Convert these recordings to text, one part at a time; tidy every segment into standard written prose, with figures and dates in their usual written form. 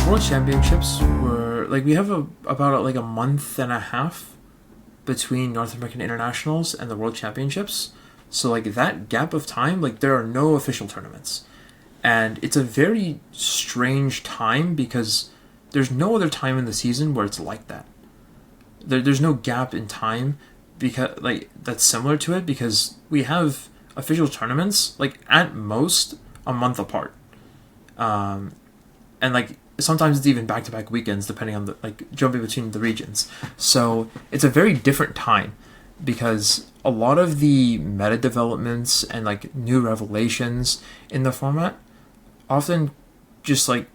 World Championships were like we have about like a month and a half between North American internationals and the World Championships. So like that gap of time, like there are no official tournaments. And it's a very strange time because there's no other time in the season where it's like that. There's no gap in time because like that's similar to it because we have official tournaments like at most a month apart. And like sometimes it's even back-to-back weekends depending on the like jumping between the regions. So it's a very different time because a lot of the meta developments and like new revelations in the format often just like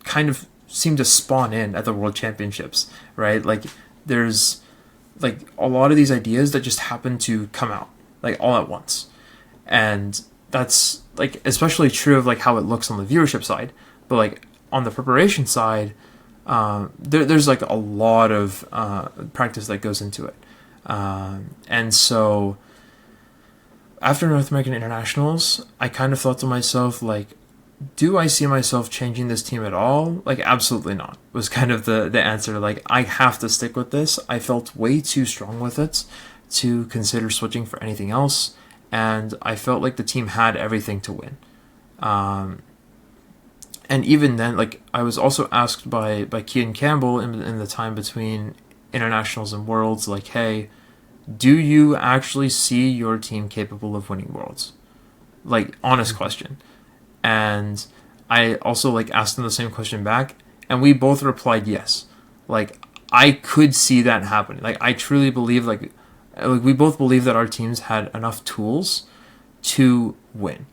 kind of seem to spawn in at the World Championships, right? Like there's like a lot of these ideas that just happen to come out like all at once. And that's like especially true of like how it looks on the viewership side, but like on the preparation side, there's like a lot of practice that goes into it. And so after North American Internationals, I kind of thought to myself, like, do I see myself changing this team at all? Like, absolutely not, was kind of the answer. Like, I have to stick with this. I felt way too strong with it to consider switching for anything else. And I felt like the team had everything to win. And even then, like, I was also asked by Kean Campbell in the time between internationals and worlds, like, hey, do you actually see your team capable of winning worlds? Like, honest question. And I also, like, asked him the same question back, and we both replied yes. Like, I could see that happening. Like, I truly believe, like we both believe that our teams had enough tools to win.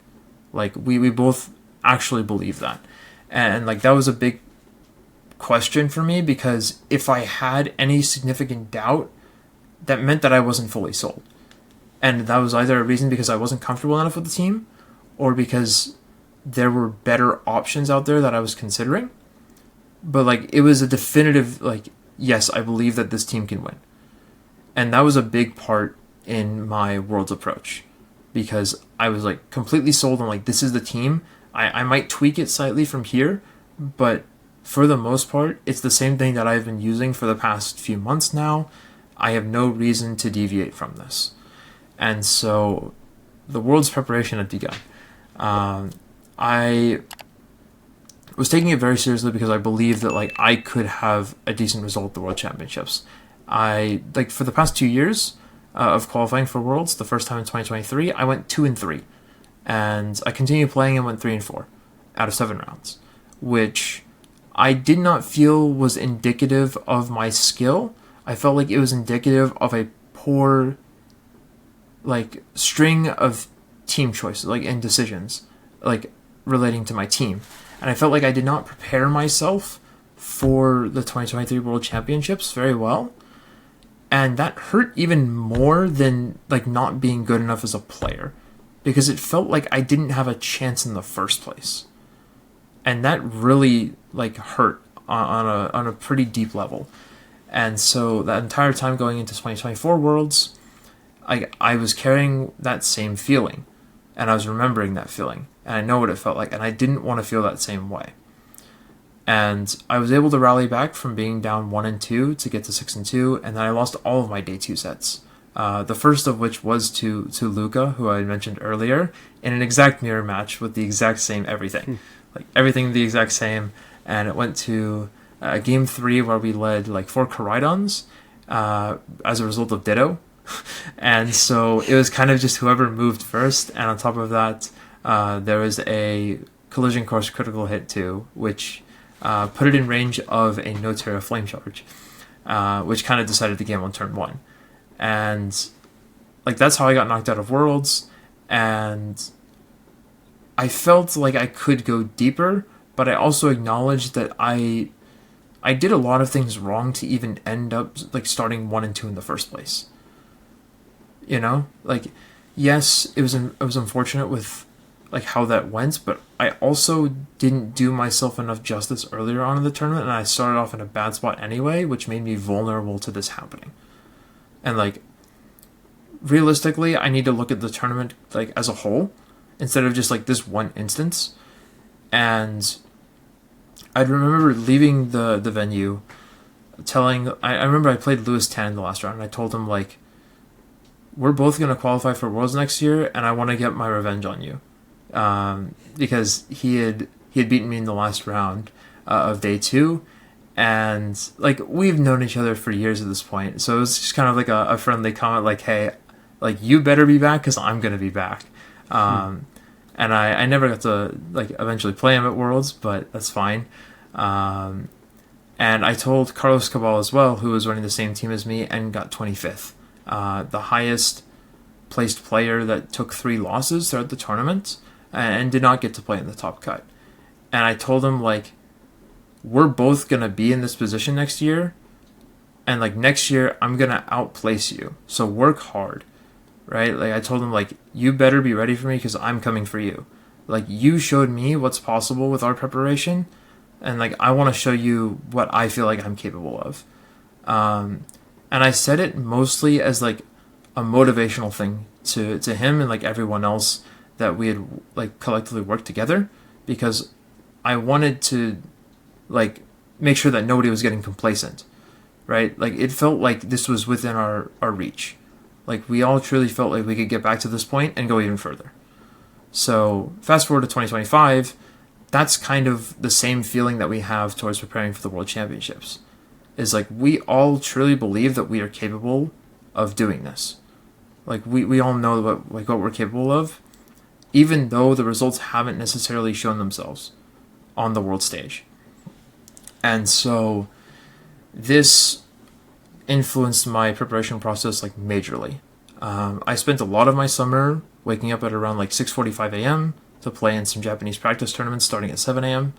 Like, we both actually believe that. And like that was a big question for me because if I had any significant doubt, that meant that I wasn't fully sold. And that was either a reason because I wasn't comfortable enough with the team or because there were better options out there that I was considering. But like it was a definitive like, yes, I believe that this team can win. And that was a big part in my Worlds approach because I was like completely sold on like this is the team. I might tweak it slightly from here, but for the most part, it's the same thing that I've been using for the past few months now. I have no reason to deviate from this. And so the World's preparation had begun. I was taking it very seriously because I believed that like I could have a decent result at the World Championships. I like for the past 2 years of qualifying for Worlds, the first time in 2023, I went 2-3. And I continued playing and went 3-4 out of 7 rounds, which I did not feel was indicative of my skill. I felt like it was indicative of a poor, like, string of team choices, like, and decisions, like, relating to my team. And I felt like I did not prepare myself for the 2023 World Championships very well. And that hurt even more than, like, not being good enough as a player. Because it felt like I didn't have a chance in the first place. And that really like hurt on a pretty deep level. And so that entire time going into 2024 Worlds, I was carrying that same feeling. And I was remembering that feeling. And I know what it felt like. And I didn't want to feel that same way. And I was able to rally back from being down 1-2 to get to 6-2. And then I lost all of my day 2 sets. The first of which was to Luca, who I mentioned earlier, in an exact mirror match with the exact same everything. Like, everything the exact same. And it went to Game 3 where we led, like, 4 Koraidons as a result of Ditto. And so it was kind of just whoever moved first. And on top of that, there was a Collision Course critical hit too, which put it in range of a No Terra Flame Charge, which kind of decided the game on turn 1. And like that's how I got knocked out of Worlds, and I felt like I could go deeper, but I also acknowledged that I did a lot of things wrong to even end up like starting 1-2 in the first place. You know, like yes, it was unfortunate with like how that went, but I also didn't do myself enough justice earlier on in the tournament, and I started off in a bad spot anyway, which made me vulnerable to this happening. And like realistically, I need to look at the tournament like as a whole instead of just like this one instance. And I remember leaving the venue, I remember I played Lewis Tan in the last round, and I told him, like, we're both going to qualify for Worlds next year, and I want to get my revenge on you. Because he had beaten me in the last round of day 2, and, like, we've known each other for years at this point, so it was just kind of like a friendly comment, like, hey, like, you better be back, because I'm going to be back. And I never got to, like, eventually play him at Worlds, but that's fine. And I told Carlos Cabal as well, who was running the same team as me and got 25th. The highest placed player that took 3 losses throughout the tournament and did not get to play in the top cut. And I told him, like, we're both going to be in this position next year, and, like, next year I'm going to outplace you. So work hard, right? Like, I told him, like, you better be ready for me because I'm coming for you. Like, you showed me what's possible with our preparation, and, like, I want to show you what I feel like I'm capable of. And I said it mostly as, like, a motivational thing to him and, like, everyone else that we had, like, collectively worked together, because I wanted to, like, make sure that nobody was getting complacent, right? Like, it felt like this was within our reach. Like, we all truly felt like we could get back to this point and go even further. So, fast forward to 2025, that's kind of the same feeling that we have towards preparing for the World Championships. Is, like, we all truly believe that we are capable of doing this. Like, we all know what we're capable of, even though the results haven't necessarily shown themselves on the world stage. And so this influenced my preparation process, like, majorly. I spent a lot of my summer waking up at around, like, 6:45 a.m. to play in some Japanese practice tournaments starting at 7 a.m.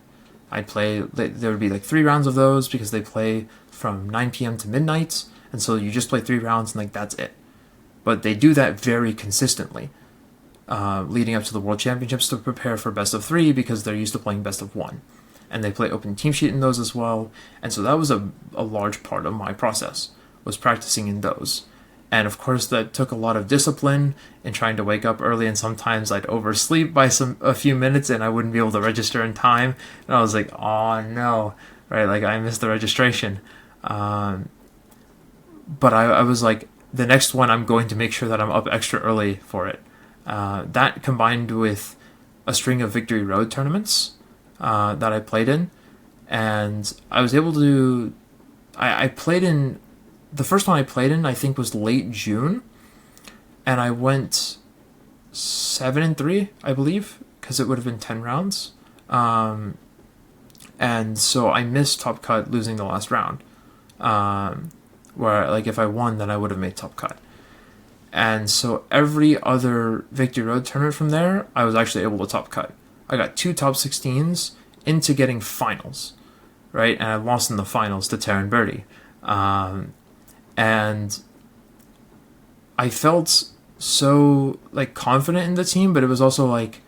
There would be, like, 3 rounds of those because they play from 9 p.m. to midnight, and so you just play 3 rounds and, like, that's it. But they do that very consistently, leading up to the World Championships to prepare for best of 3 because they're used to playing best of 1. And they play open team sheet in those as well, and so that was a large part of my process, was practicing in those. And of course that took a lot of discipline in trying to wake up early, and sometimes I'd oversleep by a few minutes and I wouldn't be able to register in time, and I was like, oh no, right, like, I missed the registration. But I was like, the next one I'm going to make sure that I'm up extra early for it. That combined with a string of Victory Road tournaments that I played in, and I was able to, I played in, the first one I played in I think was late June, and I went 7-3, I believe, because it would have been 10 rounds. And so I missed top cut, losing the last round. Where, like, if I won, then I would have made top cut. And so every other Victory Road tournament from there, I was actually able to top cut. I got 2 top 16s into getting finals, right? And I lost in the finals to Taryn Birdie. And I felt so, like, confident in the team, but it was also like,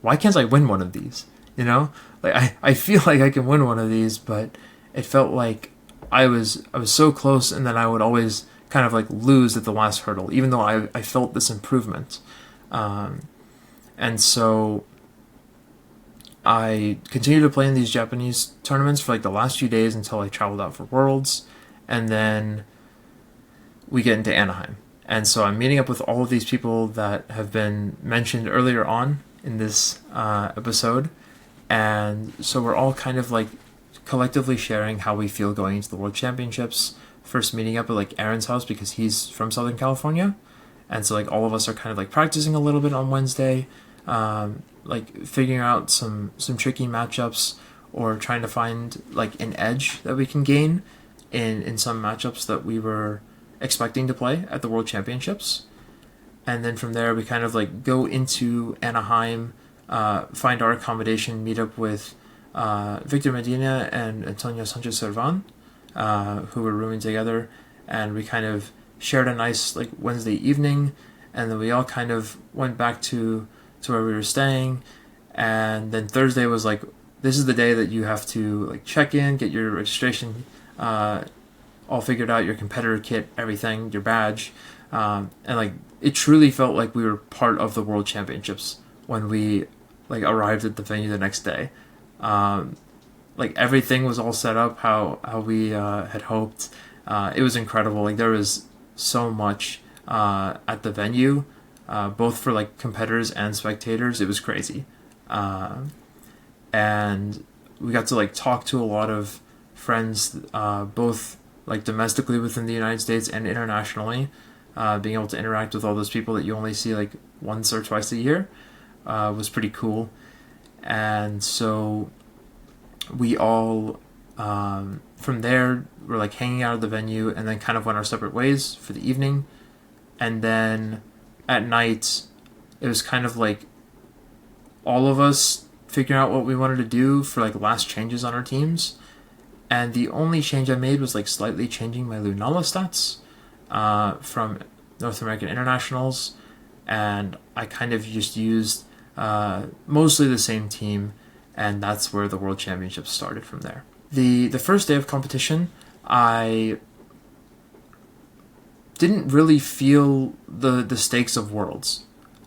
why can't I win one of these? You know? Like, I feel like I can win one of these, but it felt like I was so close, and then I would always kind of, like, lose at the last hurdle, even though I felt this improvement. And so I continued to play in these Japanese tournaments for, like, the last few days until I traveled out for Worlds, and then we get into Anaheim. And so I'm meeting up with all of these people that have been mentioned earlier on in this episode, and so we're all kind of, like, collectively sharing how we feel going into the World Championships. First meeting up at, like, Aaron's house because he's from Southern California, and so, like, all of us are kind of, like, practicing a little bit on Wednesday, like, figuring out some tricky matchups, or trying to find, like, an edge that we can gain in some matchups that we were expecting to play at the World Championships. And then from there we kind of, like, go into Anaheim, find our accommodation, meet up with Victor Medina and Antonio Sanchez Servan, who were rooming together, and we kind of shared a nice, like, Wednesday evening, and then we all kind of went back to where we were staying. And then Thursday was like, this is the day that you have to, like, check in, get your registration all figured out, your competitor kit, everything, your badge, and, like, it truly felt like we were part of the World Championships when we, like, arrived at the venue the next day. And like everything was all set up how we had hoped. It was incredible. Like there was so much at the venue, both for like competitors and spectators. It was crazy, and we got to like talk to a lot of friends, both like domestically within the United States and internationally. Being able to interact with all those people that you only see like once or twice a year was pretty cool. And so we all, from there, were like hanging out at the venue and then kind of went our separate ways for the evening. And then at night, it was kind of like all of us figuring out what we wanted to do for like last changes on our teams. And the only change I made was like slightly changing my Lunala stats from North American Internationals. And I kind of just used mostly the same team, and that's where the World Championships started from there. The first day of competition, I didn't really feel the stakes of Worlds,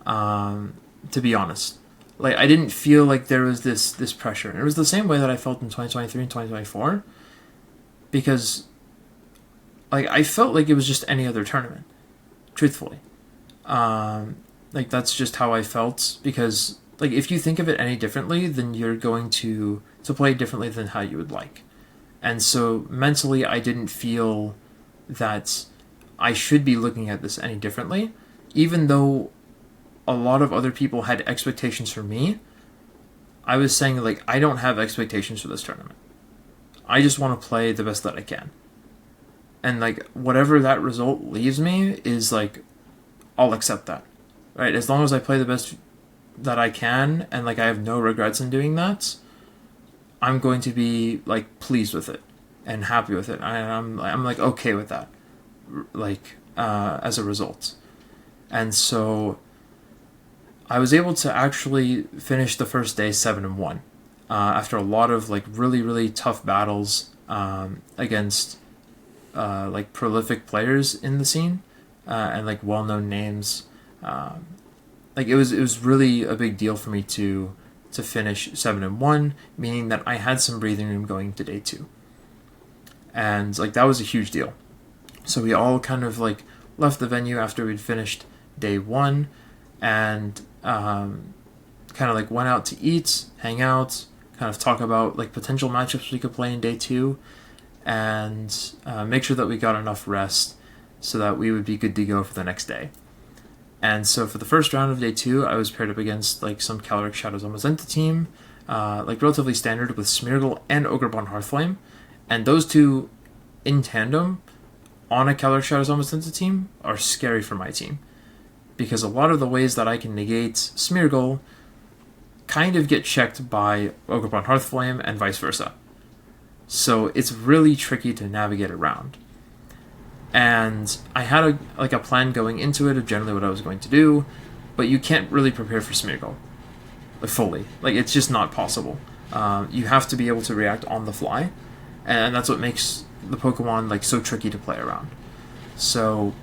to be honest. Like I didn't feel like there was this pressure. And it was the same way that I felt in 2023 and 2024, because like I felt like it was just any other tournament, truthfully. Like that's just how I felt, because like if you think of it any differently, then you're going to play differently than how you would like. And so mentally I didn't feel that I should be looking at this any differently, even though a lot of other people had expectations for me. I was saying like I don't have expectations for this tournament. I just want to play the best that I can. And like whatever that result leaves me is like I'll accept that. Right? As long as I play the best that I can and like I have no regrets in doing that, I'm going to be like pleased with it and happy with it. I'm like okay with that. Like as a result. And so I was able to actually finish the first day 7-1 after a lot of like really, really tough battles against like prolific players in the scene and like well-known names. Like it was really a big deal for me to finish 7-1, meaning that I had some breathing room going to day 2. And like that was a huge deal. So we all kind of like left the venue after we'd finished day 1 and kind of like went out to eat, hang out, kind of talk about like potential matchups we could play in day 2 and make sure that we got enough rest so that we would be good to go for the next day. And so for the first round of day 2, I was paired up against like some Caloric Shadows Amazenta team, like relatively standard with Smeargle and Ogrebon Hearthflame. And those two in tandem on a Caloric Shadows Amazenta team are scary for my team, because a lot of the ways that I can negate Smeargle kind of get checked by Ogrebon Hearthflame and vice versa. So it's really tricky to navigate around. And I had a plan going into it of generally what I was going to do, but you can't really prepare for Smeargle fully. Like it's just not possible. You have to be able to react on the fly, and that's what makes the Pokemon like so tricky to play around. So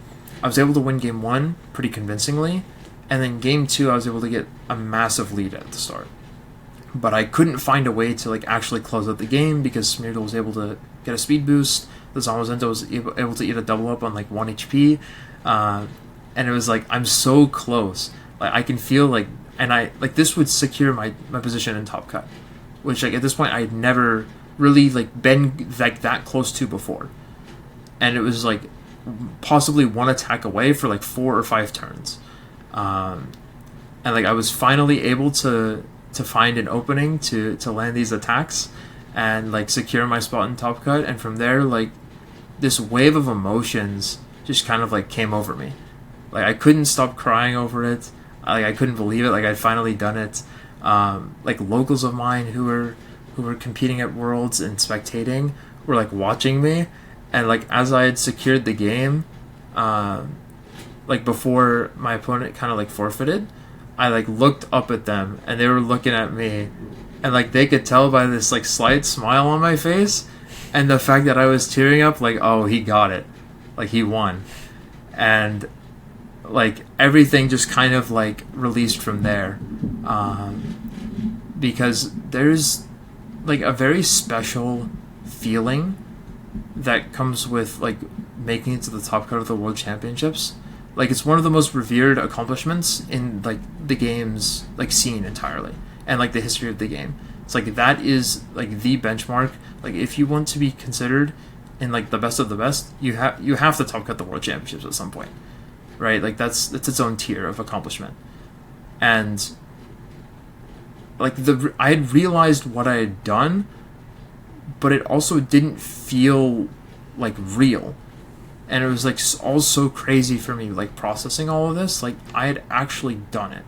I was able to win game 1 pretty convincingly, and then game 2 I was able to get a massive lead at the start. But I couldn't find a way to like actually close out the game because Smeargle was able to get a speed boost. The Zamazenta was able to eat a double up on like 1 HP. And it was like, I'm so close. Like I can feel like, and I like this would secure my position in top cut, which like at this point I had never really like been like that close to before. And it was like possibly one attack away for like 4 or 5 turns. And like I was finally able to find an opening to land these attacks and like secure my spot in top cut. And from there, like this wave of emotions just kind of like came over me. Like I couldn't stop crying over it. Like I couldn't believe it. Like I'd finally done it. Like locals of mine who were competing at Worlds and spectating were like watching me, and like as I had secured the game, like before my opponent kind of like forfeited, I like looked up at them and they were looking at me, and like they could tell by this like slight smile on my face and the fact that I was tearing up, like, oh, he got it, like he won. And like everything just kind of like released from there, because there's like a very special feeling that comes with like making it to the top cut of the World Championships. Like, it's one of the most revered accomplishments in like the game's like scene entirely, and like the history of the game. It's like that is like the benchmark. Like, if you want to be considered in like the best of the best, you have to top cut the World Championships at some point, right? Like that's its own tier of accomplishment. And like I had realized what I had done, but it also didn't feel like real. And it was like all so crazy for me, like processing all of this. Like, I had actually done it,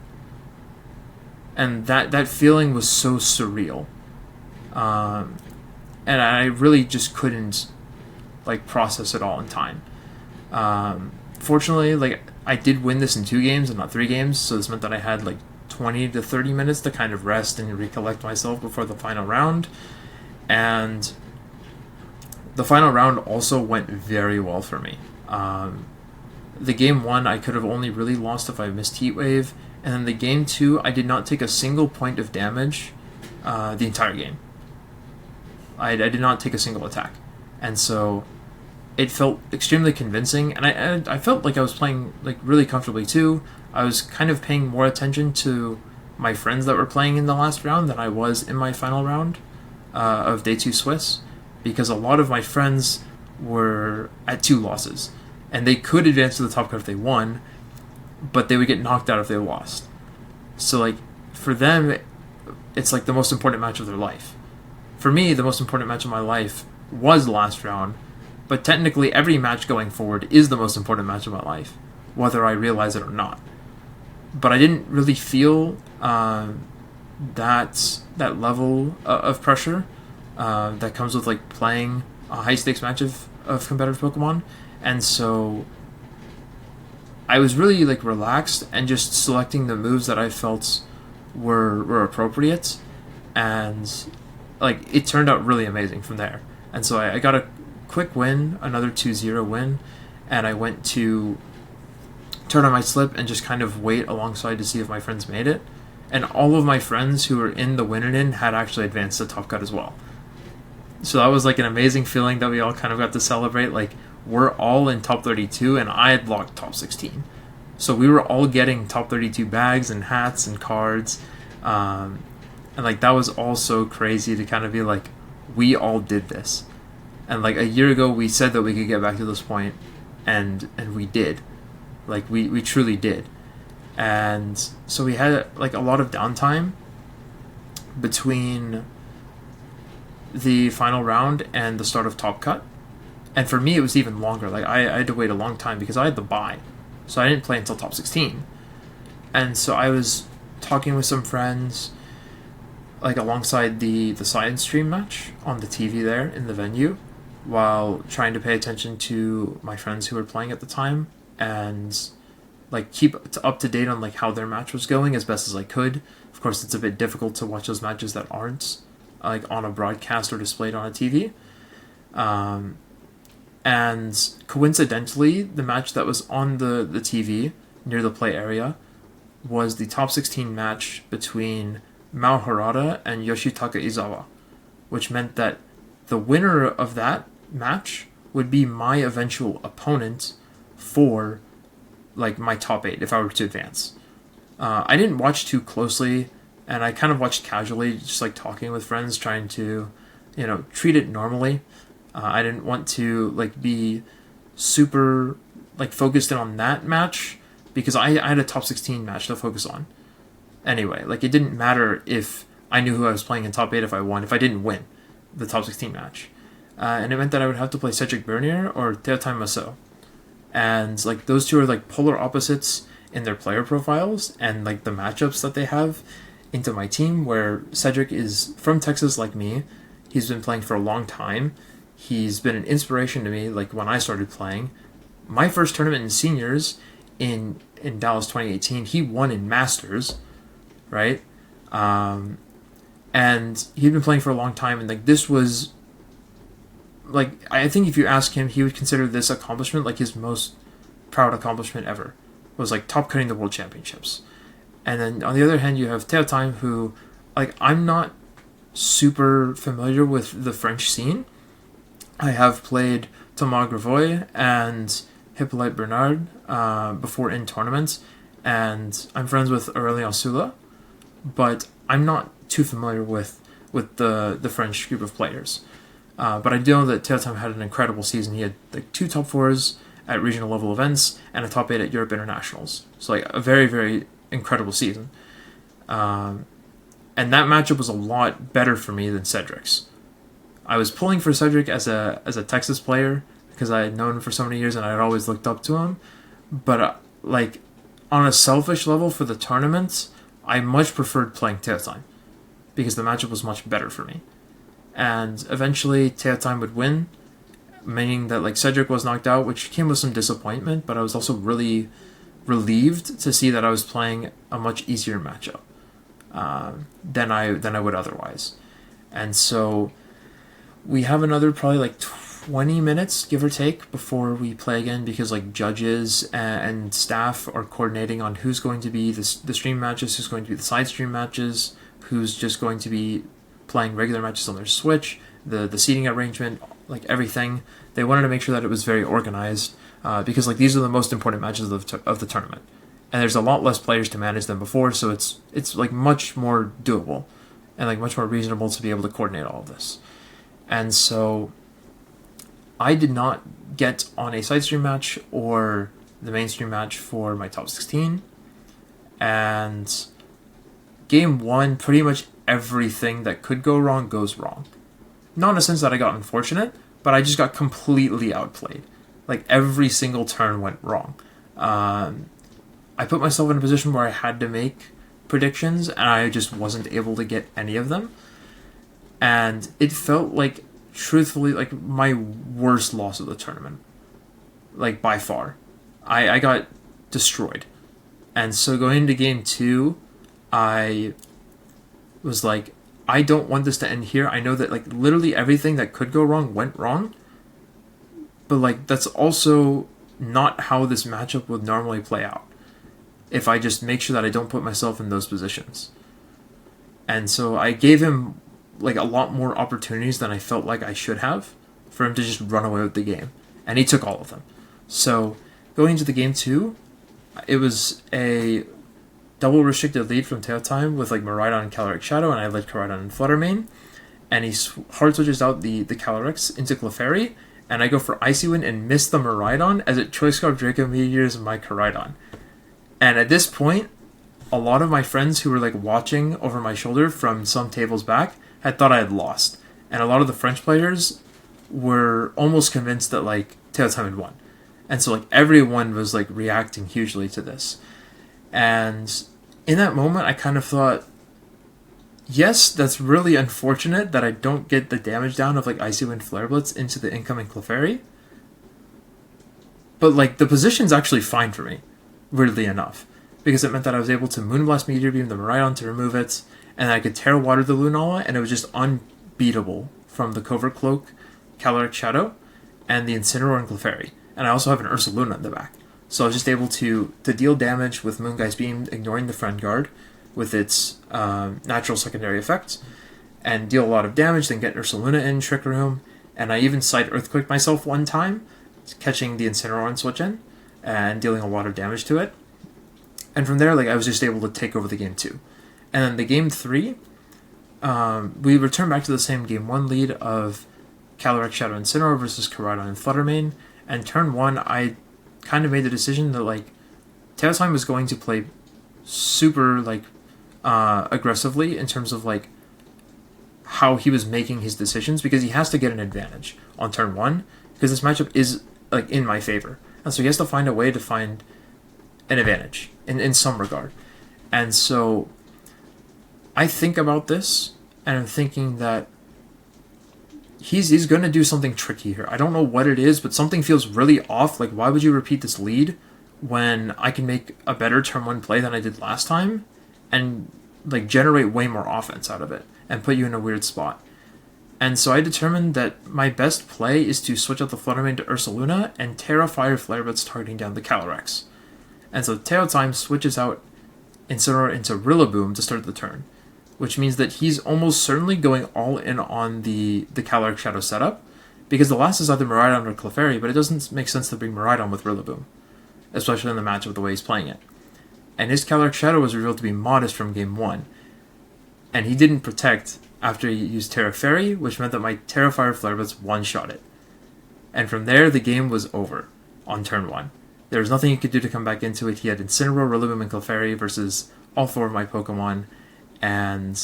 and that feeling was so surreal. And I really just couldn't like process it all in time. Fortunately, like, I did win this in 2 games and not 3 games, so this meant that I had like 20 to 30 minutes to kind of rest and recollect myself before the final round. And the final round also went very well for me. The game 1, I could have only really lost if I missed Heat Wave, and then the game 2, I did not take a single point of damage the entire game. I did not take a single attack, and so it felt extremely convincing, and I felt like I was playing like really comfortably too. I was kind of paying more attention to my friends that were playing in the last round than I was in my final round of Day 2 Swiss, because a lot of my friends were at 2 losses, and they could advance to the top cut if they won, but they would get knocked out if they lost. So like, for them, it's like the most important match of their life. For me, the most important match of my life was the last round, but technically every match going forward is the most important match of my life, whether I realize it or not. But I didn't really feel that level of pressure that comes with like playing a high stakes match of competitive Pokemon, and so I was really like relaxed and just selecting the moves that I felt were appropriate, and like it turned out really amazing from there. And so I got a quick win, another 2-0 win, and I went to turn on my slip and just kind of wait alongside to see if my friends made it. And all of my friends who were in the win-in had actually advanced to top cut as well. So that was like an amazing feeling that we all kind of got to celebrate. Like, we're all in top 32, and I had locked top 16. So we were all getting top 32 bags and hats and cards. And like, that was all so crazy to kind of be like, we all did this. And like, a year ago we said that we could get back to this point, and we did. Like, we truly did. And so we had like a lot of downtime between the final round and the start of Top Cut. And for me, it was even longer. Like, I had to wait a long time because I had the bye. So I didn't play until top 16. And so I was talking with some friends, like alongside the science stream match on the TV there in the venue, while trying to pay attention to my friends who were playing at the time and like keep up to date on like how their match was going as best as I could. Of course, it's a bit difficult to watch those matches that aren't like on a broadcast or displayed on a TV. And coincidentally, the match that was on the TV near the play area was the top 16 match between Mao Harada and Yoshitaka Izawa, which meant that the winner of that match would be my eventual opponent for like my top 8 if I were to advance. I didn't watch too closely, and I kind of watched casually, just like talking with friends, trying to, you know, treat it normally. I didn't want to like be super like focused in on that match because I had a top 16 match to focus on. Anyway, like, it didn't matter if I knew who I was playing in top 8 if I didn't win the top 16 match. And it meant that I would have to play Cedric Bernier or Theotime Massaut. And like, those two are like polar opposites in their player profiles and like the matchups that they have into my team, where Cedric is from Texas like me. He's been playing for a long time. He's been an inspiration to me, like when I started playing. My first tournament in seniors in Dallas 2018, he won in Masters, right? And he'd been playing for a long time, and like, this was like, I think if you ask him, he would consider this accomplishment like his most proud accomplishment ever. Was like top cutting the World Championships. And then on the other hand, you have Theotime, who, like, I'm not super familiar with the French scene. I have played Thomas Gravois and Hippolyte Bernard before in tournaments, and I'm friends with Aurélien Sula, but I'm not too familiar with the French group of players. But I do know that Theotime had an incredible season. He had like 2 top 4s at regional level events and a top 8 at Europe Internationals. So like a very, very incredible season. And that matchup was a lot better for me than Cedric's. I was pulling for Cedric as a Texas player because I had known him for so many years and I had always looked up to him. But like on a selfish level for the tournaments, I much preferred playing Theotime because the matchup was much better for me. And eventually Theotime would win, meaning that like Cedric was knocked out, which came with some disappointment, but I was also really relieved to see that I was playing a much easier matchup than I would otherwise. And so we have another probably like 20 minutes, give or take, before we play again because like judges and staff are coordinating on who's going to be the stream matches, who's going to be the side stream matches, who's just going to be playing regular matches on their Switch, the seating arrangement, like everything. They wanted to make sure that it was very organized because like these are the most important matches of the tournament, and there's a lot less players to manage than before, so it's like much more doable and like much more reasonable to be able to coordinate all of this. And so I did not get on a side stream match or the mainstream match for my top 16, and game 1, pretty much everything that could go wrong goes wrong. Not in a sense that I got unfortunate, but I just got completely outplayed. Like every single turn went wrong. I put myself in a position where I had to make predictions and I just wasn't able to get any of them. And it felt like, truthfully, like my worst loss of the tournament. Like by far. I got destroyed. And so going into game 2, I was like, I don't want this to end here. I know that like literally everything that could go wrong went wrong. But like that's also not how this matchup would normally play out if I just make sure that I don't put myself in those positions. And so I gave him like a lot more opportunities than I felt like I should have for him to just run away with the game. And he took all of them. So going into the game 2, it was a double restricted lead from Theotime with like Miraidon and Calyrex Shadow, and I led Miraidon and Fluttermane. And he hard switches out the Calyrex into Clefairy, and I go for Icy Wind and miss the Miraidon as it Choice Scarf Draco Meteors my Miraidon. And at this point, a lot of my friends who were like watching over my shoulder from some tables back had thought I had lost. And a lot of the French players were almost convinced that like Theotime had won. And so like everyone was like reacting hugely to this. And in that moment, I kind of thought, yes, that's really unfortunate that I don't get the damage down of like Icy Wind Flare Blitz into the incoming Clefairy. But like the position's actually fine for me, weirdly enough, because it meant that I was able to Moonblast Meteor Beam the Miraidon to remove it, and I could Terra Water the Lunala, and it was just unbeatable from the Covert Cloak, Calyrex Shadow, and the Incineroar and Clefairy. And I also have an Ursaluna in the back. So I was just able to deal damage with Moongeist Beam, ignoring the Friend Guard with its natural secondary effects, and deal a lot of damage, then get Ursaluna in, Trick Room, and I even side Earthquake myself one time, catching the Incineroar and Switch in, and dealing a lot of damage to it. And from there, like I was just able to take over the game 2. And then the game 3, we returned back to the same game 1 lead of Calyrex Shadow and Incineroar versus Miraidon and Fluttermane, and turn 1, I kind of made the decision that like Theotime was going to play super like aggressively in terms of like how he was making his decisions, because he has to get an advantage on turn 1 because this matchup is like in my favor, and so he has to find a way to find an advantage in some regard. And so I think about this and I'm thinking that he's going to do something tricky here. I don't know what it is, but something feels really off. Like, why would you repeat this lead when I can make a better turn 1 play than I did last time and like generate way more offense out of it and put you in a weird spot? And so I determined that my best play is to switch out the Fluttermane to Ursaluna and Terra Fire Flare Blitz targeting down the Calyrex. And so Theotime switches out Incineroar into Rillaboom to start the turn. which means that he's almost certainly going all in on the Calyrex Shadow setup, because the last is either Miraidon or Clefairy, but it doesn't make sense to bring Miraidon with Rillaboom, especially in the match with the way he's playing it. And his Calyrex Shadow was revealed to be modest from game 1, and he didn't protect after he used Terra Fairy, which meant that my Terra Fire Flare Blitz one-shot it. And from there, the game was over on turn 1. There was nothing he could do to come back into it. He had Incineroar, Rillaboom, and Clefairy versus all 4 of my Pokemon, and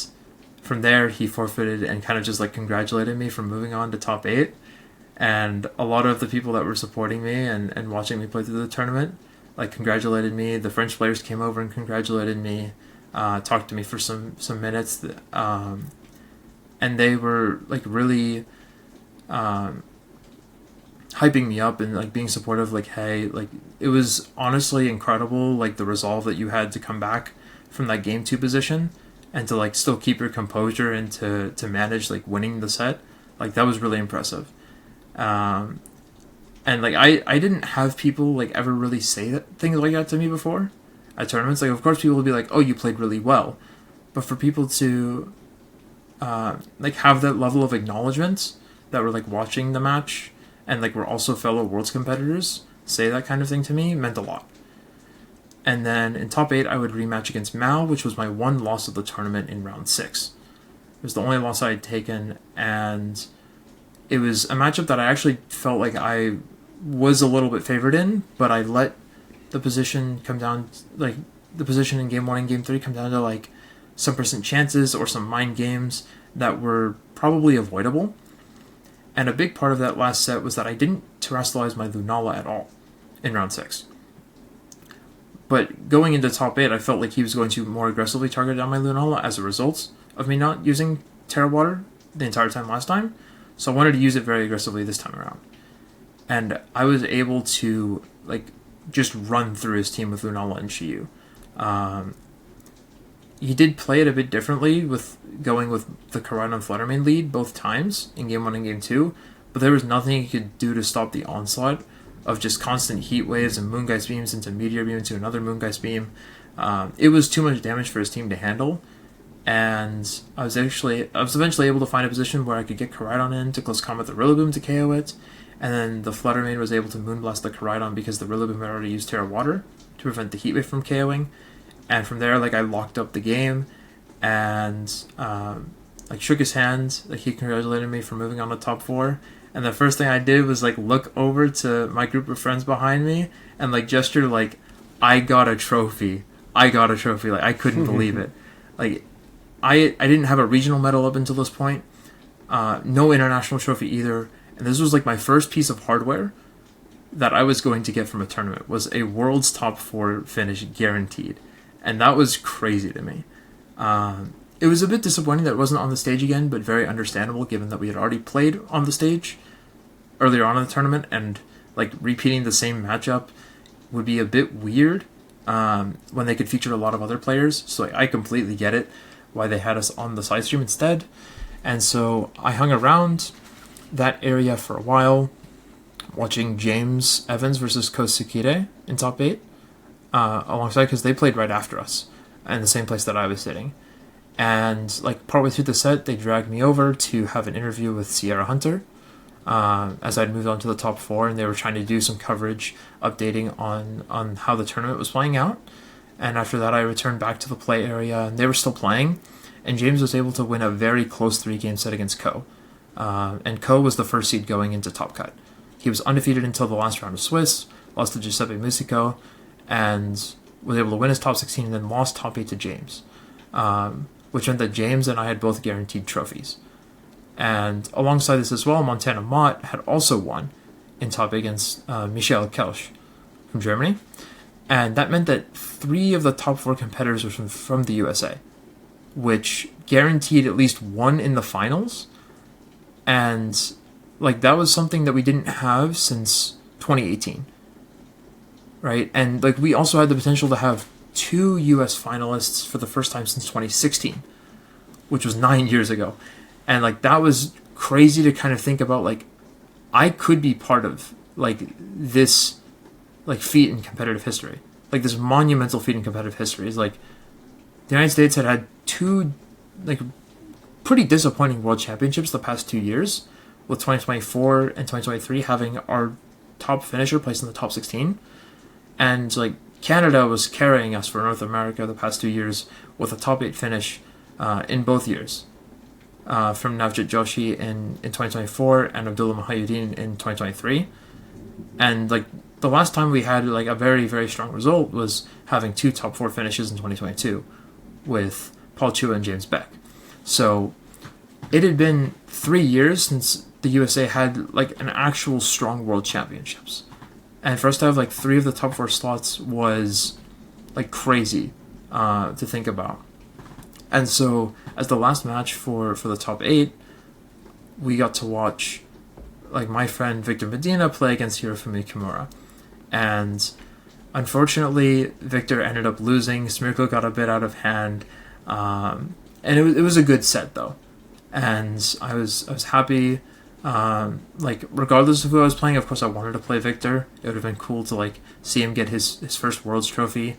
from there, he forfeited and kind of just like congratulated me for moving on to top 8. And a lot of the people that were supporting me and watching me play through the tournament like congratulated me. The French players came over and congratulated me, talked to me for some minutes, and they were like really hyping me up and like being supportive. Like, hey, like it was honestly incredible, like the resolve that you had to come back from that game 2 position and to like still keep your composure and to manage like winning the set. Like that was really impressive. And like I didn't have people like ever really say things like that to me before at tournaments. Like of course people will be like, oh, you played really well, but for people to like have that level of acknowledgement that were like watching the match and like were also fellow Worlds competitors say that kind of thing to me meant a lot. And then in top 8 I would rematch against Mao, which was my one loss of the tournament in round 6. It was the only loss I had taken, and it was a matchup that I actually felt like I was a little bit favored in, but I let the position come down, like the position in game 1 and game 3 come down to like some percent chances or some mind games that were probably avoidable. And a big part of that last set was that I didn't terrestrialize my Lunala at all in round 6. But going into top 8, I felt like he was going to more aggressively target down my Lunala as a result of me not using Terra Water the entire time last time. So I wanted to use it very aggressively this time around. And I was able to like just run through his team with Lunala and Shiyu. He did play it a bit differently with going with the Koraidon Fluttermane lead both times in game 1 and game 2, but there was nothing he could do to stop the onslaught of just constant heat waves and Moongeist beams into Meteor Beam into another Moongeist beam. It was too much damage for his team to handle, and I was eventually able to find a position where I could get Koraidon in to close combat the Rillaboom to KO it, and then the Fluttermane was able to Moonblast the Koraidon because the Rillaboom had already used Terra Water to prevent the heat wave from KOing. And from there, like I locked up the game, and like shook his hand. Like he congratulated me for moving on to top 4. And the first thing I did was like look over to my group of friends behind me and like gesture like, I got a trophy. Like I couldn't believe it. Like I didn't have a regional medal up until this point. No international trophy either. And this was like my first piece of hardware that I was going to get from a tournament, was a World's top 4 finish guaranteed. And that was crazy to me. It was a bit disappointing that it wasn't on the stage again, but very understandable given that we had already played on the stage earlier on in the tournament, and like repeating the same matchup would be a bit weird when they could feature a lot of other players. So like, I completely get it why they had us on the side stream instead. And so I hung around that area for a while, watching James Evans versus Kosukire in top 8 alongside, because they played right after us in the same place that I was sitting. And like partway through the set, they dragged me over to have an interview with Sierra Hunter as I'd moved on to the top 4, and they were trying to do some coverage updating on how the tournament was playing out. And after that, I returned back to the play area, and they were still playing, and James was able to win a very close 3-game set against Ko. And Ko was the first seed going into Top Cut. He was undefeated until the last round of Swiss, lost to Giuseppe Musico, and was able to win his top 16 and then lost top 8 to James. Which meant that James and I had both guaranteed trophies. And alongside this as well, Montana Mott had also won in top 8 against Michael Kelsch from Germany. And that meant that 3 of the top 4 competitors were from the USA, which guaranteed at least one in the finals. And like that was something that we didn't have since 2018. Right? And like we also had the potential to have 2 US finalists for the first time since 2016, which was 9 years ago. And like that was crazy to kind of think about. Like I could be part of like this like feat in competitive history, like this monumental feat in competitive history. Is like the United States had 2 like pretty disappointing World Championships the past 2 years, with 2024 and 2023 having our top finisher placed in the top 16, and like Canada was carrying us for North America the past 2 years with a top 8 finish in both years, from Navjit Joshi in 2024 and Abdullah Mahayuddin in 2023, and like the last time we had like a very, very strong result was having 2 top 4 finishes in 2022 with Paul Chua and James Beck. So it had been 3 years since the USA had like an actual strong World Championships. And for us to have like 3 of the top 4 slots was like crazy to think about. And so as the last match for the top 8, we got to watch like my friend Victor Medina play against Hirofumi Kimura. And unfortunately, Victor ended up losing. Smirko got a bit out of hand. And it was a good set though. And I was happy. Like regardless of who I was playing, of course I wanted to play Victor. It would have been cool to like see him get his first Worlds trophy,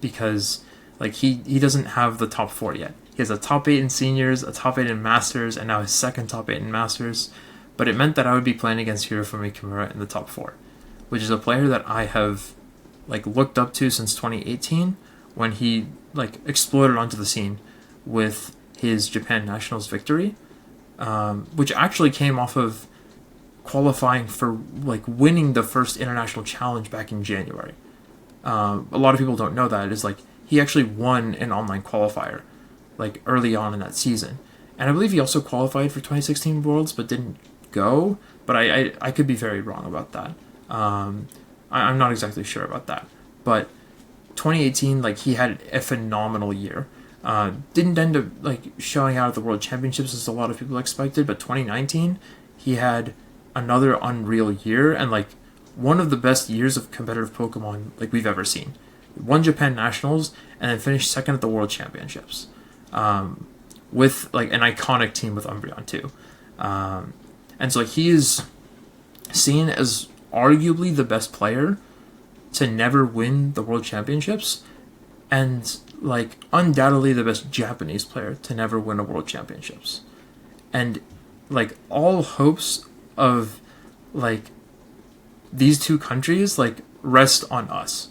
because like he doesn't have the top 4 yet. He has a top 8 in seniors, a top 8 in masters, and now his second top 8 in masters. But it meant that I would be playing against Hirofumi Kimura in the top 4, which is a player that I have like looked up to since 2018 when he like exploded onto the scene with his Japan Nationals victory, which actually came off of qualifying for like winning the first international challenge back in January. A lot of people don't know that. It is like he actually won an online qualifier like early on in that season, and I believe he also qualified for 2016 Worlds but didn't go. But I could be very wrong about that. I'm not exactly sure about that. But 2018, like he had a phenomenal year. Didn't end up like showing out at the World Championships as a lot of people expected, but 2019 he had another unreal year and like one of the best years of competitive Pokemon like we've ever seen. Won Japan Nationals and then finished second at the World Championships, with like an iconic team with Umbreon too, and so like, he is seen as arguably the best player to never win the World Championships, and like undoubtedly the best Japanese player to never win a World Championships. And like all hopes of like these 2 countries like rest on us.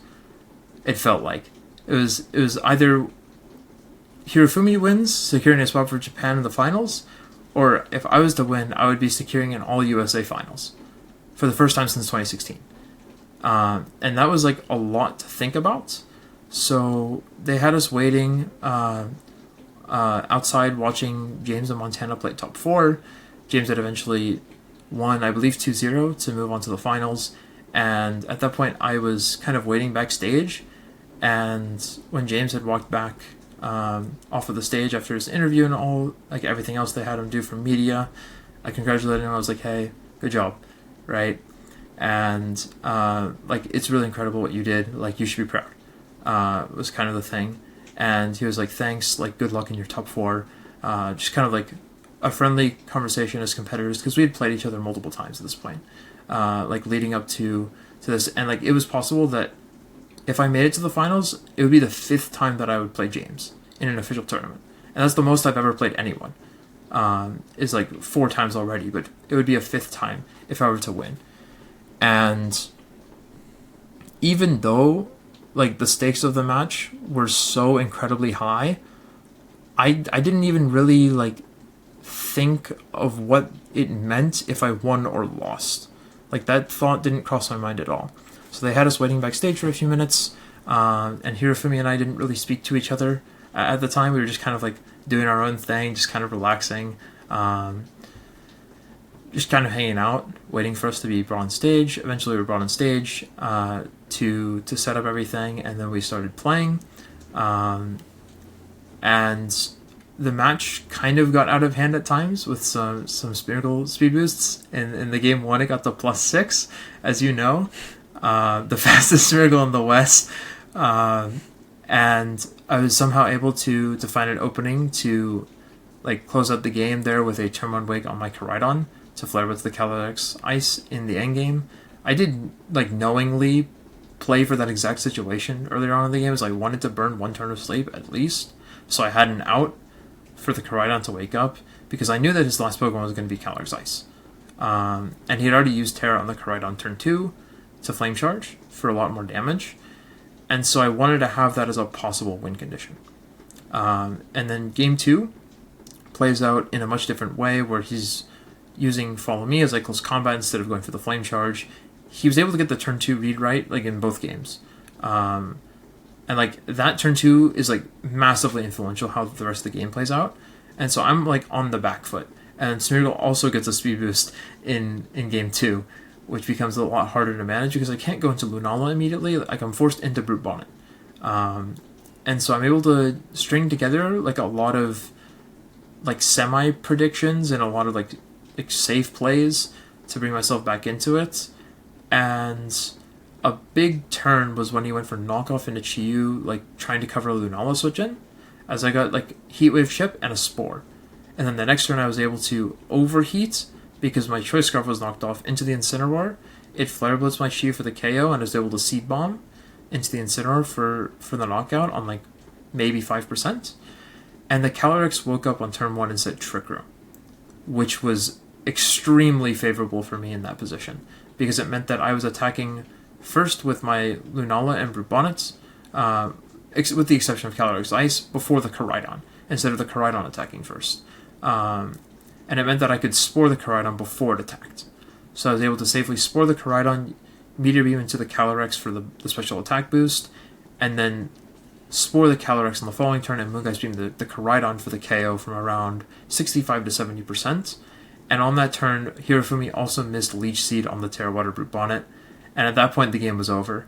It felt like it was either Hirofumi wins, securing a spot for Japan in the finals, or if I was to win, I would be securing an all USA finals for the first time since 2016. And that was like a lot to think about. So they had us waiting outside watching James and Montana play top 4. James had eventually won, I believe, 2-0 to move on to the finals. And at that point, I was kind of waiting backstage. And when James had walked back off of the stage after his interview and all, like everything else they had him do for media, I congratulated him. I was like, hey, good job, right? And like, it's really incredible what you did. Like, you should be proud. Was kind of the thing. And he was like, thanks, like good luck in your top 4. Just kind of like a friendly conversation as competitors, because we had played each other multiple times at this point, like leading up to this. And like it was possible that if I made it to the finals, it would be the 5th time that I would play James in an official tournament. And that's the most I've ever played anyone. Is like 4 times already, but it would be a 5th time if I were to win. And even though like the stakes of the match were so incredibly high, I didn't even really like think of what it meant if I won or lost. Like that thought didn't cross my mind at all. So they had us waiting backstage for a few minutes, and Hirofumi and I didn't really speak to each other at the time. We were just kind of like doing our own thing, just kind of relaxing, just kind of hanging out, waiting for us to be brought on stage. Eventually we were brought on stage to set up everything, and then we started playing. And the match kind of got out of hand at times with some spiritual speed boosts. In the game 1, it got to +6, as you know. The fastest Smeargle in the West, and I was somehow able to find an opening to like close out the game there with a turn 1 wake on my Koraidon to flare with the Calyrex Ice in the end game. I did like knowingly play for that exact situation earlier on in the game, as I wanted to burn 1 turn of sleep at least, So I had an out for the Koraidon to wake up, because I knew that his last Pokemon was going to be Calyrex Ice. And he had already used Terra on the Koraidon turn 2 to Flame Charge for a lot more damage. And so I wanted to have that as a possible win condition. And then Game 2 plays out in a much different way, where he's using Follow Me as like close combat instead of going for the Flame Charge. He was able to get the turn 2 read right, like in both games. And like that turn 2 is like massively influential how the rest of the game plays out. And so I'm like on the back foot. And Smeargle also gets a speed boost in Game 2, which becomes a lot harder to manage because I can't go into Lunala immediately. Like I'm forced into Brute Bonnet. And so I'm able to string together like a lot of like semi-predictions and a lot of like safe plays to bring myself back into it. And a big turn was when he went for knockoff into Chiyu, like trying to cover a Lunala switch in, as I got like Heat Wave Chip and a Spore. And then the next turn I was able to overheat because my Choice Scarf was knocked off into the Incineroar. It Flare Blitzed my Chiyu for the KO and I was able to Seed Bomb into the Incineroar for the knockout on like maybe 5%. And the Calyrex woke up on turn 1 and said Trick Room, which was extremely favorable for me in that position, because it meant that I was attacking first with my Lunala and Brute Bonnets, with the exception of Calyrex Ice, before the Koraidon, instead of the Koraidon attacking first. And it meant that I could Spore the Koraidon before it attacked. So I was able to safely Spore the Koraidon, Meteor Beam into the Calyrex for the special attack boost, and then Spore the Calyrex on the following turn and Moongeist Beam the Koraidon for the KO from around 65 to 70%. And on that turn, Hirofumi also missed Leech Seed on the Terra Water Brute Bonnet, and at that point the game was over.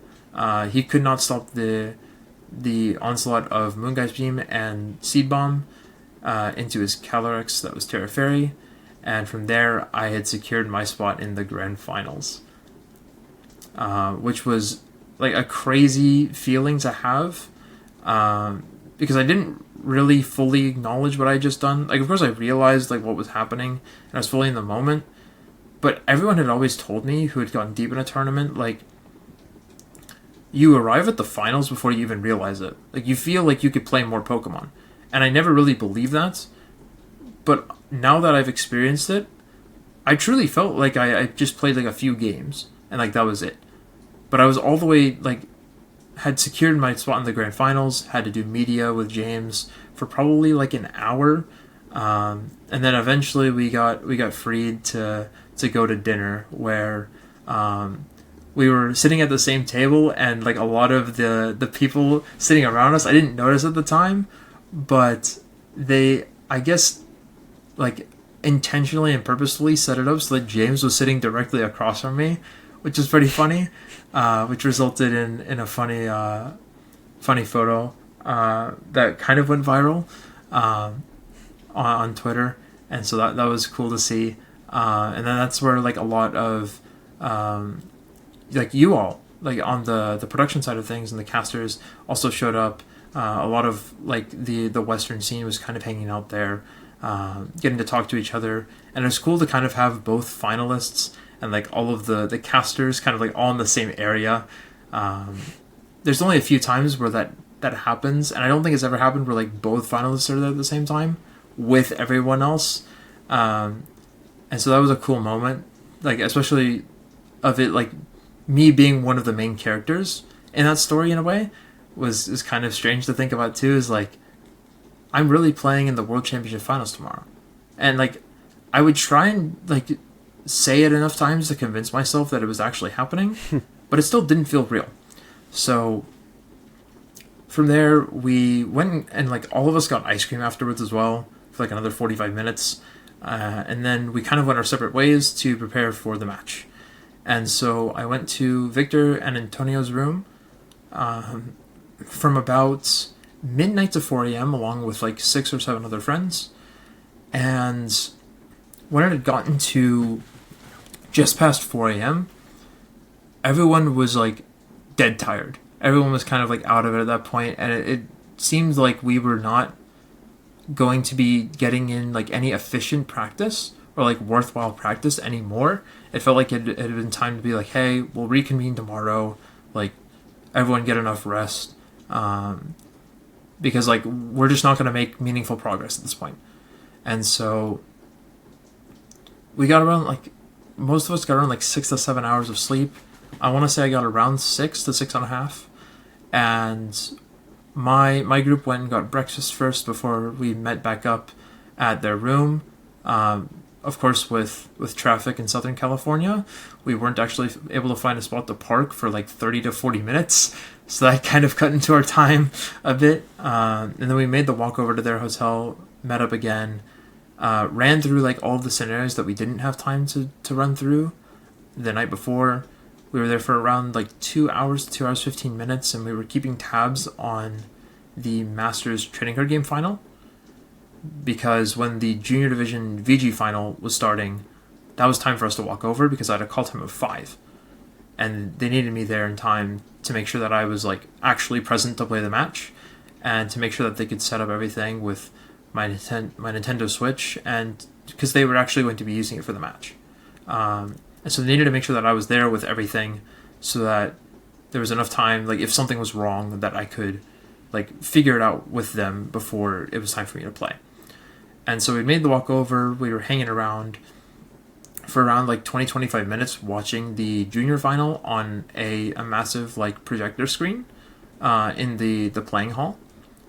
He could not stop the onslaught of Moongeist Beam and Seed Bomb into his Calyrex that was Terra Fairy, and from there I had secured my spot in the Grand Finals, which was like a crazy feeling to have, because I didn't really fully acknowledge what I had just done. Like, of course I realized like what was happening and I was fully in the moment, but everyone had always told me who had gotten deep in a tournament, like, you arrive at the finals before you even realize it. Like, you feel like you could play more Pokemon. And I never really believed that. But now that I've experienced it, I truly felt like I just played like a few games. And like that was it. But I was all the way, like, had secured my spot in the Grand Finals, had to do media with James for probably like an hour. And then eventually we got freed to go to dinner, where we were sitting at the same table, and like a lot of the people sitting around us, I didn't notice at the time, but they, I guess, like intentionally and purposefully set it up so that James was sitting directly across from me, which is pretty funny, which resulted in a funny photo that kind of went viral on Twitter, and so that was cool to see. And then that's where like a lot of like you all, like on the production side of things, and the casters also showed up. A lot of like the Western scene was kind of hanging out there, getting to talk to each other, and it was cool to kind of have both finalists and like all of the casters kind of like all in the same area. There's only a few times where that happens, and I don't think it's ever happened where like both finalists are there at the same time with everyone else. And so that was a cool moment, like especially of it, like me being one of the main characters in that story in a way is kind of strange to think about too. Is like, I'm really playing in the World Championship Finals tomorrow, and like I would try and like say it enough times to convince myself that it was actually happening, but it still didn't feel real. So from there we went and like all of us got ice cream afterwards as well for like another 45 minutes, and then we kind of went our separate ways to prepare for the match. And so I went to Victor and Antonio's room from about midnight to 4 a.m. along with like 6 or 7 other friends. And when it had gotten to just past 4 a.m., everyone was like dead tired. Everyone was kind of like out of it at that point, and it seemed like we were not going to be getting in like any efficient practice or like worthwhile practice anymore. It felt like it had been time to be like, hey, we'll reconvene tomorrow, like everyone get enough rest. because like we're just not going to make meaningful progress at this point. And so we got around like most of us got around like 6 to 7 hours of sleep. I want to say I got around 6 to 6.5, and my group went and got breakfast first before we met back up at their room. Of course, with traffic in Southern California, we weren't actually able to find a spot to park for like 30 to 40 minutes. So that kind of cut into our time a bit. And then we made the walk over to their hotel, met up again, ran through like all the scenarios that we didn't have time to run through the night before. We were there for around like 2 hours, 2 hours, 15 minutes, and we were keeping tabs on the Masters trading card game final. Because when the Junior Division VG final was starting, that was time for us to walk over because I had a call time of 5. And they needed me there in time to make sure that I was like actually present to play the match, and to make sure that they could set up everything with my Nintendo Switch, and because they were actually going to be using it for the match. And so they needed to make sure that I was there with everything so that there was enough time, like if something was wrong, that I could like figure it out with them before it was time for me to play. And so we made the walk over. We were hanging around for around like 20-25 minutes watching the junior final on a massive like projector screen in the playing hall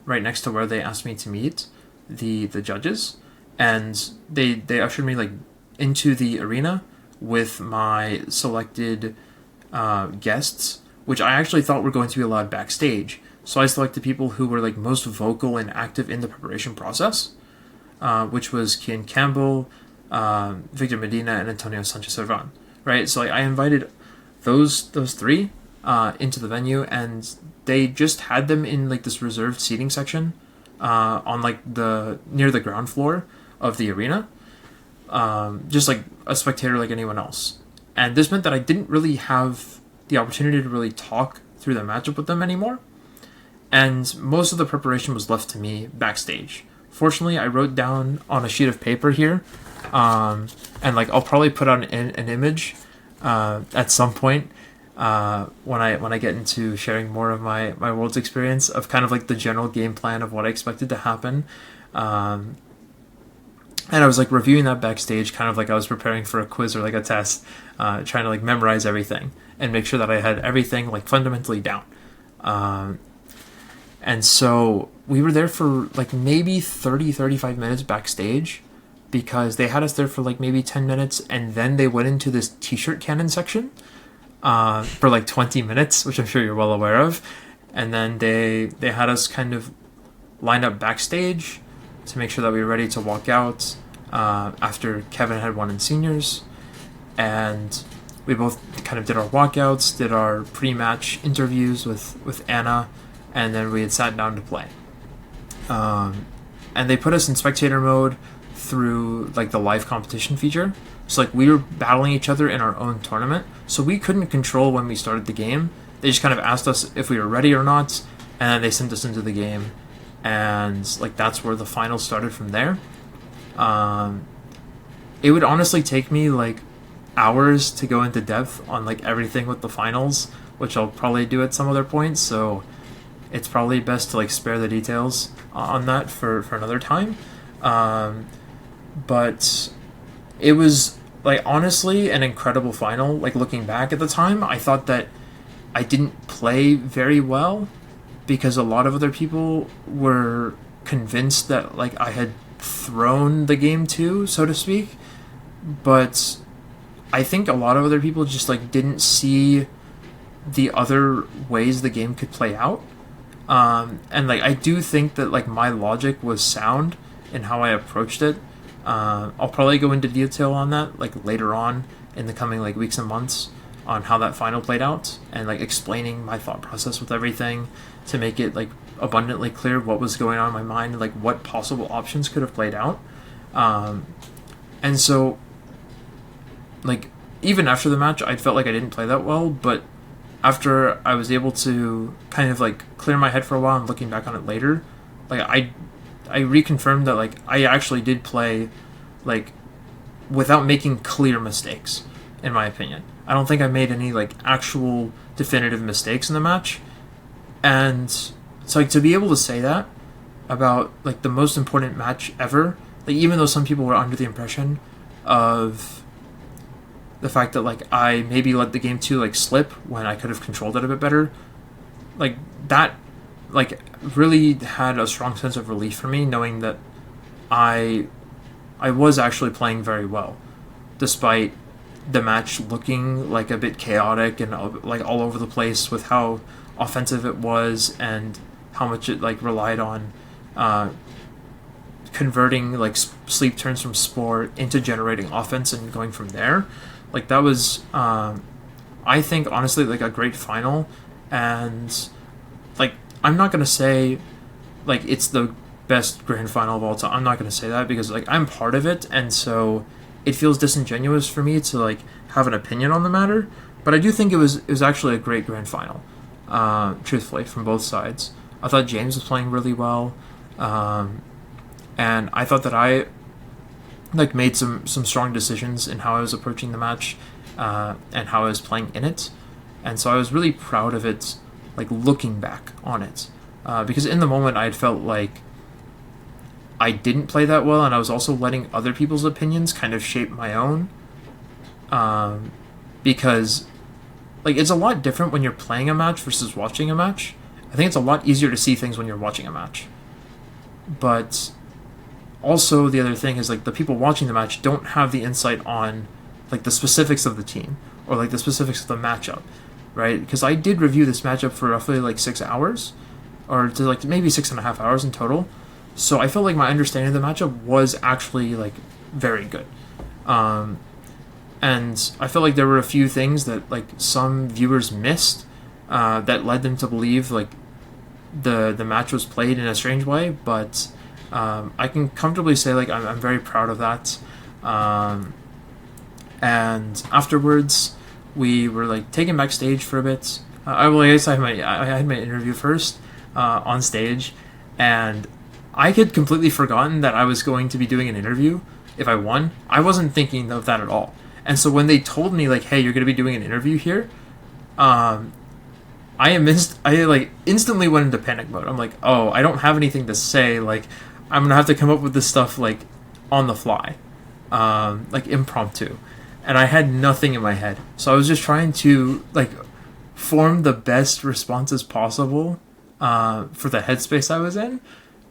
right next to where they asked me to meet the judges. And they ushered me like into the arena with my selected guests, which I actually thought were going to be allowed backstage. So I selected people who were like most vocal and active in the preparation process, which was Kian Campbell, Victor Medina, and Antonio Sanchez-Servan. Right, so like I invited those three into the venue, and they just had them in like this reserved seating section on like the near the ground floor of the arena, just like a spectator like anyone else. And this meant that I didn't really have the opportunity to really talk through the matchup with them anymore. And most of the preparation was left to me backstage. Fortunately, I wrote down on a sheet of paper here, and like I'll probably put on an image at some point when I get into sharing more of my Worlds experience of kind of like the general game plan of what I expected to happen. And I was like reviewing that backstage, kind of like I was preparing for a quiz or like a test, trying to like memorize everything and make sure that I had everything like fundamentally down. And so we were there for like maybe 30-35 minutes backstage, because they had us there for like maybe 10 minutes, and then they went into this t-shirt cannon section for like 20 minutes, which I'm sure you're well aware of. And then they had us kind of lined up backstage to make sure that we were ready to walk out after Kevin had won in seniors. And we both kind of did our walkouts, did our pre-match interviews with Anna, and then we had sat down to play. And they put us in spectator mode through like the live competition feature. So like we were battling each other in our own tournament, so we couldn't control when we started the game. They just kind of asked us if we were ready or not, and then they sent us into the game, and like that's where the finals started from there. It would honestly take me like hours to go into depth on like everything with the finals, which I'll probably do at some other point, so it's probably best to like spare the details on that for another time. But it was like honestly an incredible final. Like looking back at the time, I thought that I didn't play very well because a lot of other people were convinced that like I had thrown the game too, so to speak. But I think a lot of other people just like didn't see the other ways the game could play out. And like I do think that like my logic was sound in how I approached it. I'll probably go into detail on that like later on in the coming like weeks and months on how that final played out, and like explaining my thought process with everything to make it like abundantly clear what was going on in my mind, like what possible options could have played out. And so like even after the match, I felt like I didn't play that well, but after I was able to kind of like clear my head for a while and looking back on it later, like I reconfirmed that like I actually did play like without making clear mistakes, in my opinion. I don't think I made any like actual definitive mistakes in the match. And so like to be able to say that about like the most important match ever. Like even though some people were under the impression of the fact that like I maybe let the game 2 like slip when I could have controlled it a bit better, like that like really had a strong sense of relief for me, knowing that I was actually playing very well, despite the match looking like a bit chaotic and like all over the place with how offensive it was and how much it like relied on converting like sleep turns from sport into generating offense and going from there. Like that was I think honestly like a great final. And like I'm not gonna say like it's the best grand final of all time. I'm not gonna say that because like I'm part of it, and so it feels disingenuous for me to like have an opinion on the matter. But I do think it was actually a great grand final, truthfully, from both sides. I thought James was playing really well, and I thought that I like made some strong decisions in how I was approaching the match, and how I was playing in it, and so I was really proud of it. Like looking back on it, because in the moment I had felt like I didn't play that well, and I was also letting other people's opinions kind of shape my own. Because like it's a lot different when you're playing a match versus watching a match. I think it's a lot easier to see things when you're watching a match. But also the other thing is like the people watching the match don't have the insight on like the specifics of the team or like the specifics of the matchup, right? Because I did review this matchup for roughly like 6 hours, or to like maybe 6.5 hours in total. So I felt like my understanding of the matchup was actually like very good. And I felt like there were a few things that like some viewers missed, that led them to believe like the match was played in a strange way. But I can comfortably say like I'm very proud of that. And afterwards, we were like taken backstage for a bit. I had my interview first on stage, and I had completely forgotten that I was going to be doing an interview if I won. I wasn't thinking of that at all. And so when they told me like, "Hey, you're going to be doing an interview here," I like instantly went into panic mode. I'm like, "Oh, I don't have anything to say. Like, I'm gonna have to come up with this stuff like on the fly, like impromptu." And I had nothing in my head, so I was just trying to like form the best responses possible for the headspace I was in,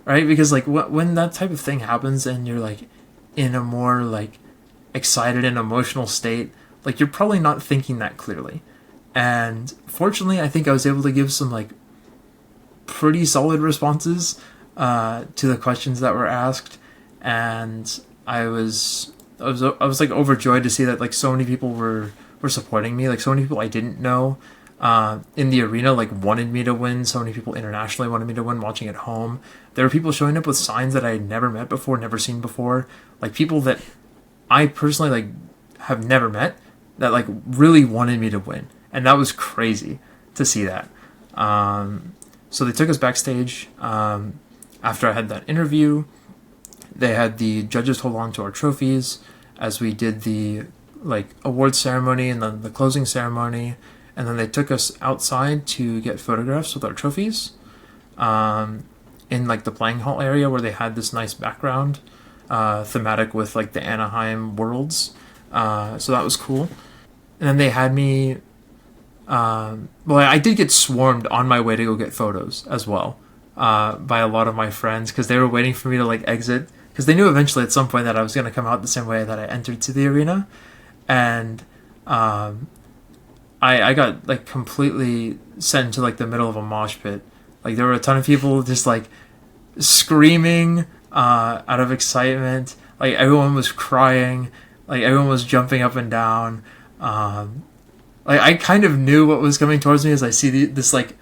right? Because like when that type of thing happens and you're like in a more like excited and emotional state, like you're probably not thinking that clearly. And fortunately, I think I was able to give some like pretty solid responses to the questions that were asked, and I was like overjoyed to see that like so many people were supporting me. Like so many people I didn't know in the arena like wanted me to win. So many people internationally wanted me to win. Watching at home, there were people showing up with signs that I had never met before, never seen before. Like people that I personally like have never met that like really wanted me to win, and that was crazy to see that. So they took us backstage after I had that interview. They had the judges hold on to our trophies as we did the like award ceremony and then the closing ceremony, and then they took us outside to get photographs with our trophies in like the playing hall area where they had this nice background thematic with like the Anaheim worlds. So that was cool. And then they had me well, I did get swarmed on my way to go get photos as well by a lot of my friends, because they were waiting for me to like exit, because they knew eventually at some point that I was going to come out the same way that I entered to the arena. And I got like completely sent into like the middle of a mosh pit. Like there were a ton of people just like screaming out of excitement. Like everyone was crying. Like everyone was jumping up and down. Like I kind of knew what was coming towards me as I see this like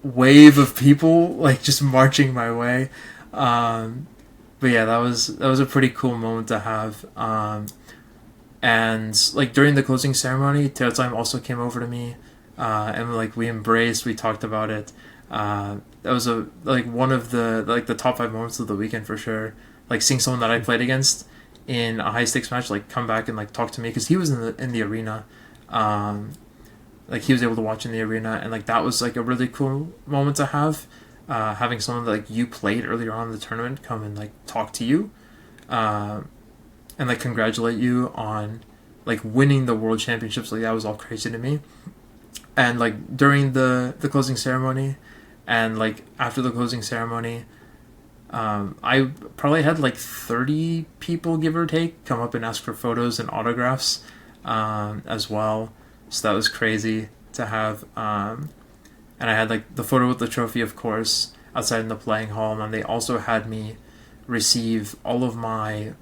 wave of people like just marching my way. But yeah, that was a pretty cool moment to have. And like during the closing ceremony, Theotime also came over to me, and like we embraced, we talked about it. That was one of the like the top 5 moments of the weekend for sure. Like seeing someone that I played against in a high stakes match like come back and like talk to me, because he was in the arena. Like he was able to watch in the arena, and like that was like a really cool moment to have. having someone that like you played earlier on in the tournament come and like talk to you, and like congratulate you on like winning the world championships. Like that was all crazy to me. And like during the closing ceremony, and like after the closing ceremony, I probably had like 30 people, give or take, come up and ask for photos and autographs as well. So that was crazy to have. And I had like the photo with the trophy, of course, outside in the playing hall. And then they also had me receive all of my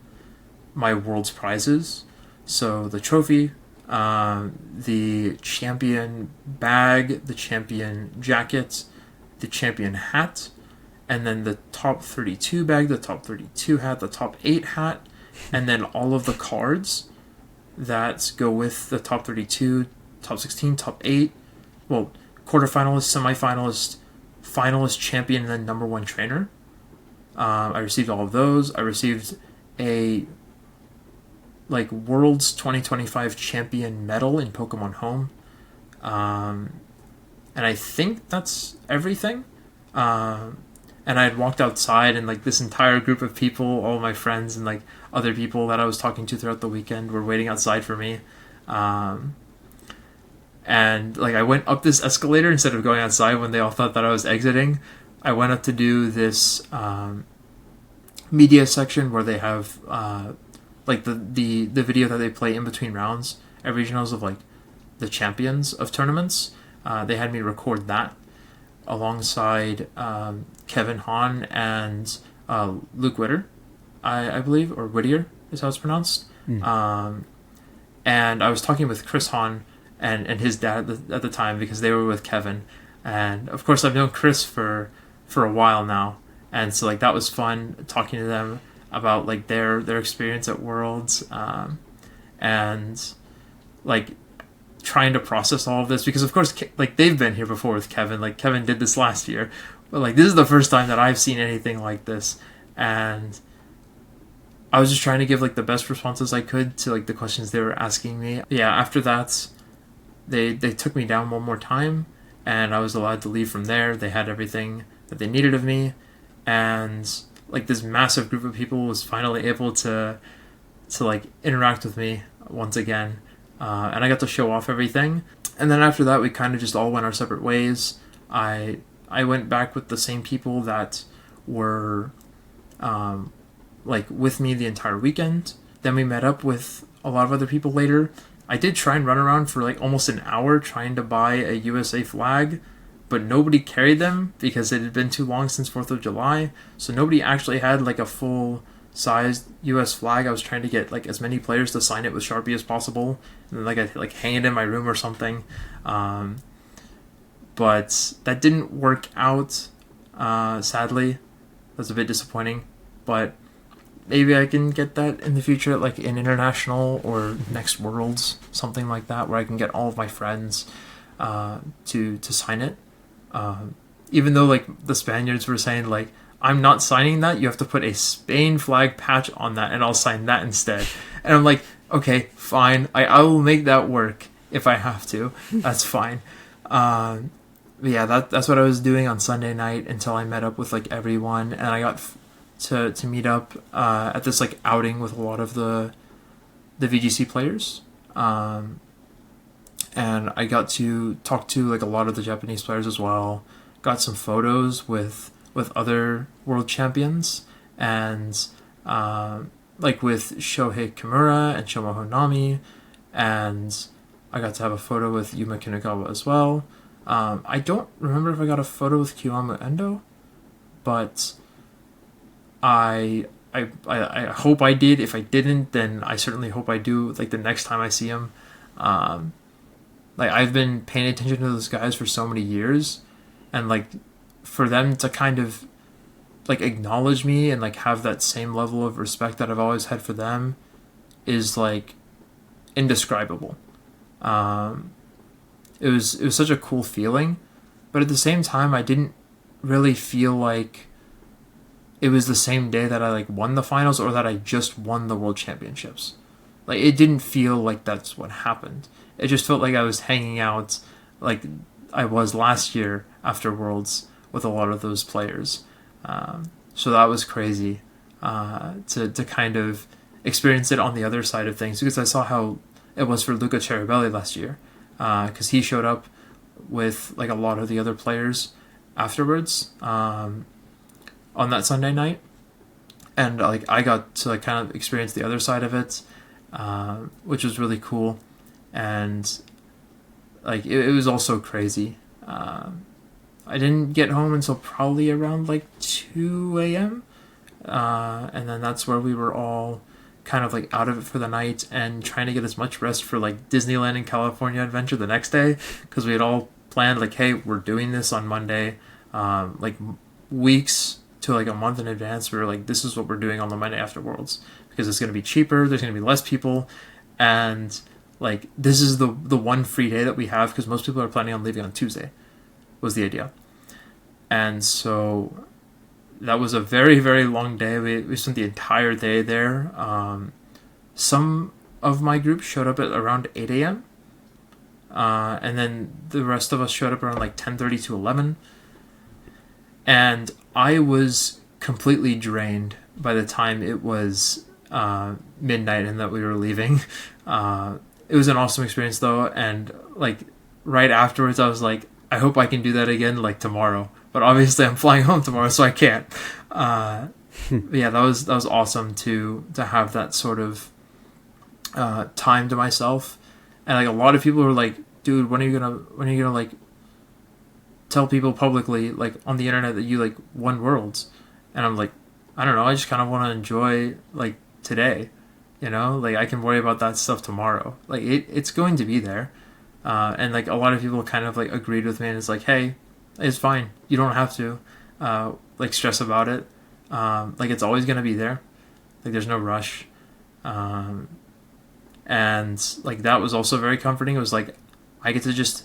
world's prizes. So the trophy, the champion bag, the champion jacket, the champion hat, and then the top 32 bag, the top 32 hat, the top 8 hat, and then all of the cards that go with the top 32, top 16, top 8, well, quarterfinalist, semifinalist, finalist, champion, and then number 1 trainer. I received all of those. I received a like World's 2025 champion medal in Pokemon Home. And I think that's everything. And I had walked outside, and like this entire group of people, all my friends and like other people that I was talking to throughout the weekend, were waiting outside for me. And like I went up this escalator instead of going outside when they all thought that I was exiting. I went up to do this media section where they have like the video that they play in between rounds at regionals of like the champions of tournaments. They had me record that alongside Kevin Hahn and Luke Whitter, I believe, or Whittier is how it's pronounced. And I was talking with Chris Hahn and his dad at the time, because they were with Kevin. And of course I've known Chris for a while now, and so like that was fun talking to them about like their experience at Worlds, and like trying to process all of this, because of course like they've been here before with Kevin. Like Kevin did this last year, but like this is the first time that I've seen anything like this, and I was just trying to give like the best responses I could to like the questions they were asking me. Yeah, after that they took me down one more time, and I was allowed to leave from there. They had everything that they needed of me, and like this massive group of people was finally able to like interact with me once again, and I got to show off everything. And then after that we kind of just all went our separate ways. I went back with the same people that were like with me the entire weekend. Then we met up with a lot of other people later. I did try and run around for like almost an hour trying to buy a USA flag, but nobody carried them because it had been too long since 4th of July. So nobody actually had like a full-sized US flag. I was trying to get like as many players to sign it with Sharpie as possible, and then like I like hang it in my room or something. But that didn't work out, sadly. That's a bit disappointing, but maybe I can get that in the future, like in international or next Worlds, something like that, where I can get all of my friends to sign it. Even though like the Spaniards were saying like, I'm not signing that, you have to put a Spain flag patch on that and I'll sign that instead. And I'm like, okay, fine, I will make that work if I have to. That's fine. But yeah, that's what I was doing on Sunday night until I met up with like everyone, and I got to meet up at this like outing with a lot of the VGC players, and I got to talk to like a lot of the Japanese players as well. Got some photos with other world champions, and like with Shohei Kimura and Shomo Honami, and I got to have a photo with Yuma Kinagawa as well. I don't remember if I got a photo with Kiyomu Endo, but I hope I did. If I didn't, then I certainly hope I do, like the next time I see him. Like I've been paying attention to those guys for so many years, and like for them to kind of like acknowledge me and like have that same level of respect that I've always had for them is like indescribable. It was such a cool feeling, but at the same time I didn't really feel like it was the same day that I like won the finals or that I just won the world championships. Like it didn't feel like that's what happened. It just felt like I was hanging out like I was last year after Worlds with a lot of those players. So that was crazy to kind of experience it on the other side of things, because I saw how it was for Luca Cherubelli last year, because he showed up with like a lot of the other players afterwards on that Sunday night, and like I got to like kind of experience the other side of it, which was really cool, and like it was also crazy. I didn't get home until probably around like 2 a.m. And then that's where we were all kind of like out of it for the night and trying to get as much rest for like Disneyland and California Adventure the next day, because we had all planned like, hey, we're doing this on Monday, like weeks to like a month in advance. We were like, this is what we're doing on the Monday after Worlds, because it's going to be cheaper, there's going to be less people, and like this is the one free day that we have, because most people are planning on leaving on Tuesday, was the idea. And so that was a very, very long day. We spent the entire day there. Some of my group showed up at around 8 a.m. And then the rest of us showed up around like 10:30 to 11. And I was completely drained by the time it was midnight and that we were leaving. It was an awesome experience though. And like right afterwards, I was like, I hope I can do that again like tomorrow. But obviously I'm flying home tomorrow, so I can't. But yeah, that was awesome to have that sort of time to myself. And like a lot of people were like, dude, when are you gonna like tell people publicly like on the internet that you like won Worlds? And I'm like, I don't know, I just kind of want to enjoy like today, you know, like I can worry about that stuff tomorrow. Like it's going to be there. And like a lot of people kind of like agreed with me, and it's like, hey, it's fine, you don't have to like stress about it. Like it's always going to be there, like there's no rush. And like that was also very comforting. It was like I get to just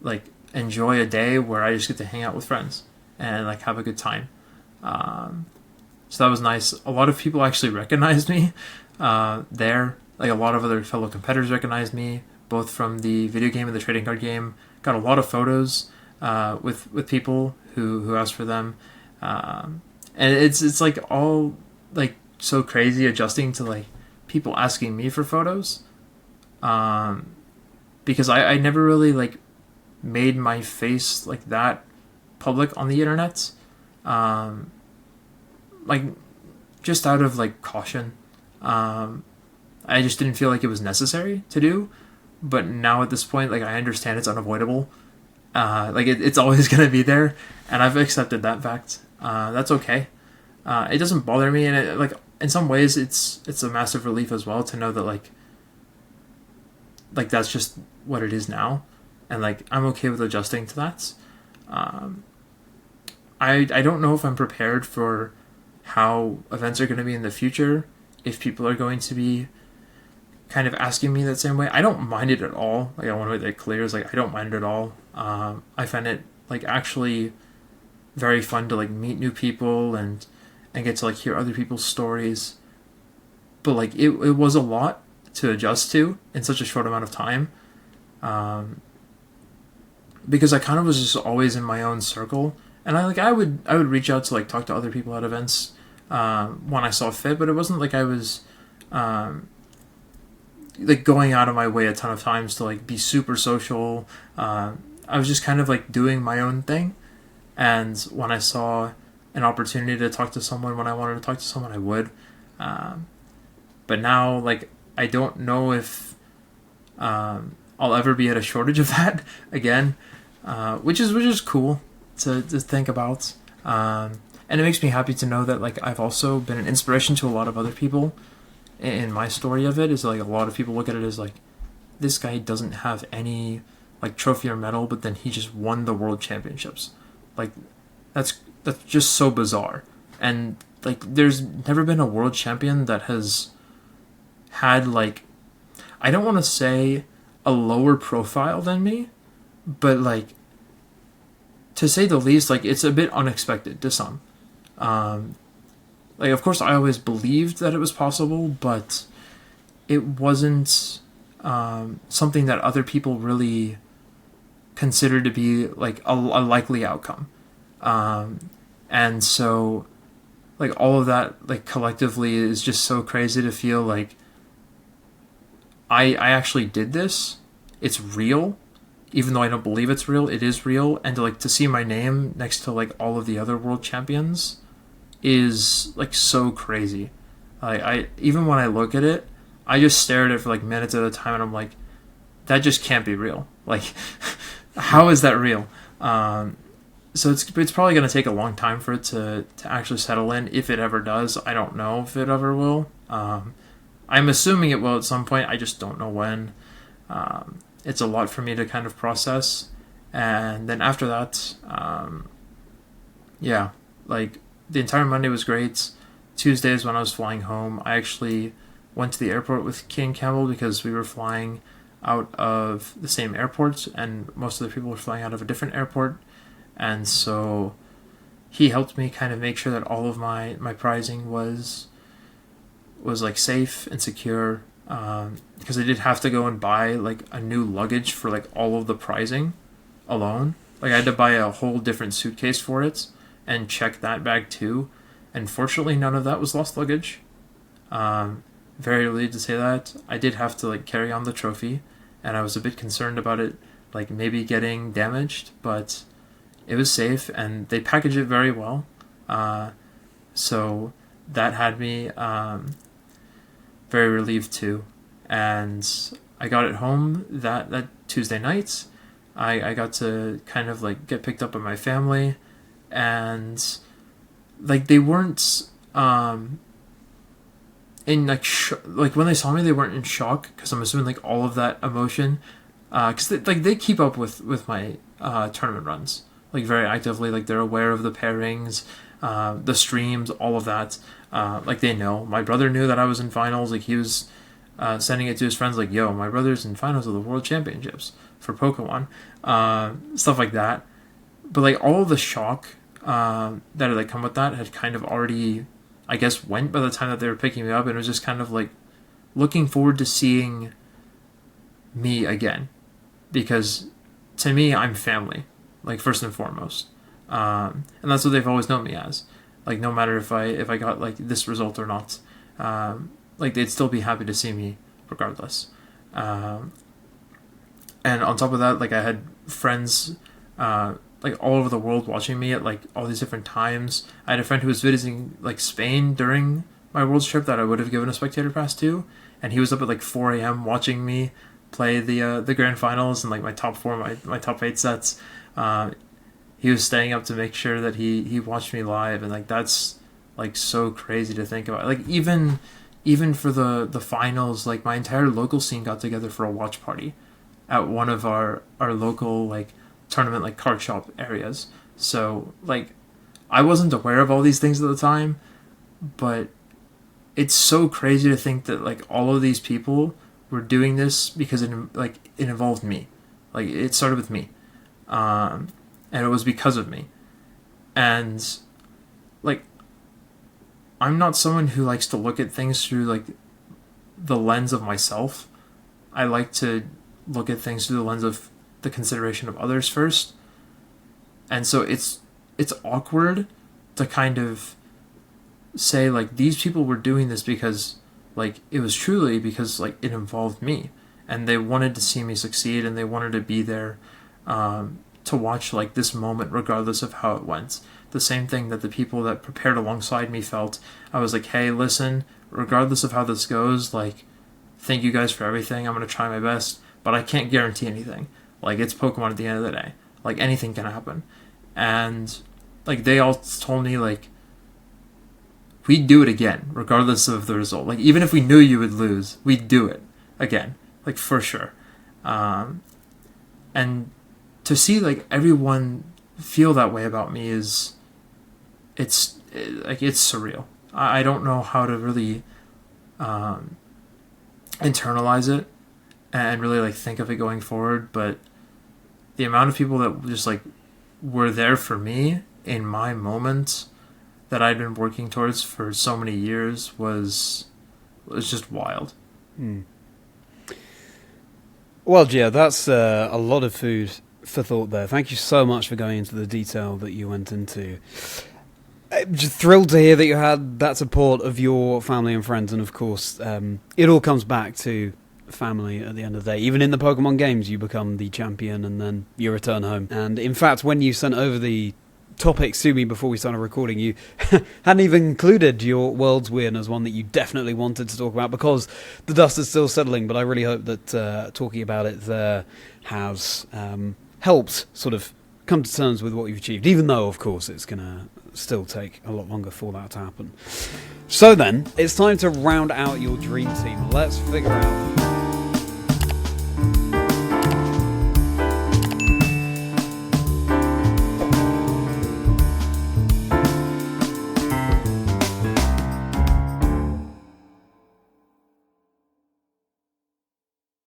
like enjoy a day where I just get to hang out with friends and like have a good time. So that was nice. A lot of people actually recognized me there. Like a lot of other fellow competitors recognized me, both from the video game and the trading card game. Got a lot of photos with people who asked for them, and it's like all like so crazy adjusting to like people asking me for photos, because I never really like made my face like that public on the internet, like just out of like caution. I just didn't feel like it was necessary to do. But now at this point, like I understand it's unavoidable. Like it's always going to be there, and I've accepted that fact. That's okay. It doesn't bother me, and it, like in some ways, it's a massive relief as well to know that like that's just what it is now, and like I'm okay with adjusting to that. I don't know if I'm prepared for how events are going to be in the future, if people are going to be kind of asking me that same way. I don't mind it at all. Like I want to make that clear. Is like I don't mind it at all. I find it like actually very fun to like meet new people and get to like hear other people's stories. But like it was a lot to adjust to in such a short amount of time. Because I kind of was just always in my own circle, and I would reach out to like talk to other people at events when I saw fit, but it wasn't like I was like going out of my way a ton of times to like be super social. I was just kind of like doing my own thing, and when I saw an opportunity to talk to someone when I wanted to talk to someone, I would. But now like I don't know if I'll ever be at a shortage of that again, which is cool to think about. And it makes me happy to know that like I've also been an inspiration to a lot of other people. In my story of it is like a lot of people look at it as like, this guy doesn't have any like trophy or medal, but then he just won the world championships. Like that's just so bizarre. And like there's never been a world champion that has had like, I don't want to say a lower profile than me, but like to say the least, like it's a bit unexpected to some. Like, of course, I always believed that it was possible, but it wasn't something that other people really considered to be, like, a likely outcome. And so like all of that like collectively is just so crazy to feel like I actually did this. It's real. Even though I don't believe it's real, it is real. And to see my name next to like all of the other world champions is like so crazy. I even when I look at it, I just stare at it for like minutes at a time, and I'm like, that just can't be real. Like, how is that real? So it's probably going to take a long time for it to actually settle in. If it ever does, I don't know if it ever will. I'm assuming it will at some point. I just don't know when. It's a lot for me to kind of process, and then after that, yeah, like the entire Monday was great. Tuesdays when I was flying home, I actually went to the airport with King Campbell because we were flying out of the same airport, and most of the people were flying out of a different airport, and so he helped me kind of make sure that all of my prizing was like safe and secure, because I did have to go and buy like a new luggage for like all of the prizing alone. Like I had to buy a whole different suitcase for it and check that bag too. And fortunately, none of that was lost luggage. Very relieved to say that. I did have to like carry on the trophy, and I was a bit concerned about it, like maybe getting damaged, but it was safe, and they packaged it very well. So that had me very relieved too. And I got it home that Tuesday night. I got to kind of like get picked up by my family, and like they weren't in like like when they saw me, they weren't in shock, because I'm assuming like all of that emotion, because they keep up with my tournament runs like very actively. Like they're aware of the pairings, the streams, all of that. Like they know. My brother knew that I was in finals. Like he was sending it to his friends like, yo, my brother's in finals of the world championships for Pokemon, stuff like that. But like all of the shock that had like come with that had kind of already, I guess, went by the time that they were picking me up, and it was just kind of like looking forward to seeing me again, because to me I'm family, like first and foremost, and that's what they've always known me as. Like no matter if I got like this result or not, like they'd still be happy to see me regardless. And on top of that, like I had friends like all over the world watching me at like all these different times. I had a friend who was visiting like Spain during my Worlds trip that I would have given a spectator pass to, and he was up at like 4 a.m. watching me play the grand finals and like my top four, my top 8 sets. He was staying up to make sure that he watched me live, and like that's like so crazy to think about. Like even for the finals, like my entire local scene got together for a watch party at one of our local like tournament like card shop areas. So like I wasn't aware of all these things at the time, but it's so crazy to think that like all of these people were doing this because it involved me. Like it started with me, and it was because of me. And like I'm not someone who likes to look at things through like the lens of myself. I like to look at things through the lens of the consideration of others first. And so it's awkward to kind of say like these people were doing this because like it was truly because like it involved me, and they wanted to see me succeed, and they wanted to be there to watch like this moment regardless of how it went. The same thing that the people that prepared alongside me felt. I was like, hey, listen, regardless of how this goes, like thank you guys for everything. I'm going to try my best, but I can't guarantee anything. Like it's Pokemon at the end of the day. Like anything can happen. And like they all told me like we'd do it again regardless of the result. Like even if we knew you would lose, we'd do it again. Like for sure. And to see like everyone feel that way about me is it's surreal. I don't know how to really internalize it and really like think of it going forward, but the amount of people that just like were there for me in my moments that I'd been working towards for so many years was just wild. Well, yeah, that's a lot of food for thought there. Thank you so much for going into the detail that you went into. Just thrilled to hear that you had that support of your family and friends, and of course, it all comes back to family at the end of the day. Even in the Pokemon games, you become the champion and then you return home. And in fact, when you sent over the topics to me before we started recording, you hadn't even included your Worlds win as one that you definitely wanted to talk about because the dust is still settling. But I really hope that talking about it there has helped sort of come to terms with what you've achieved, even though, of course, it's going to still take a lot longer for that to happen. So then, it's time to round out your dream team. Let's figure out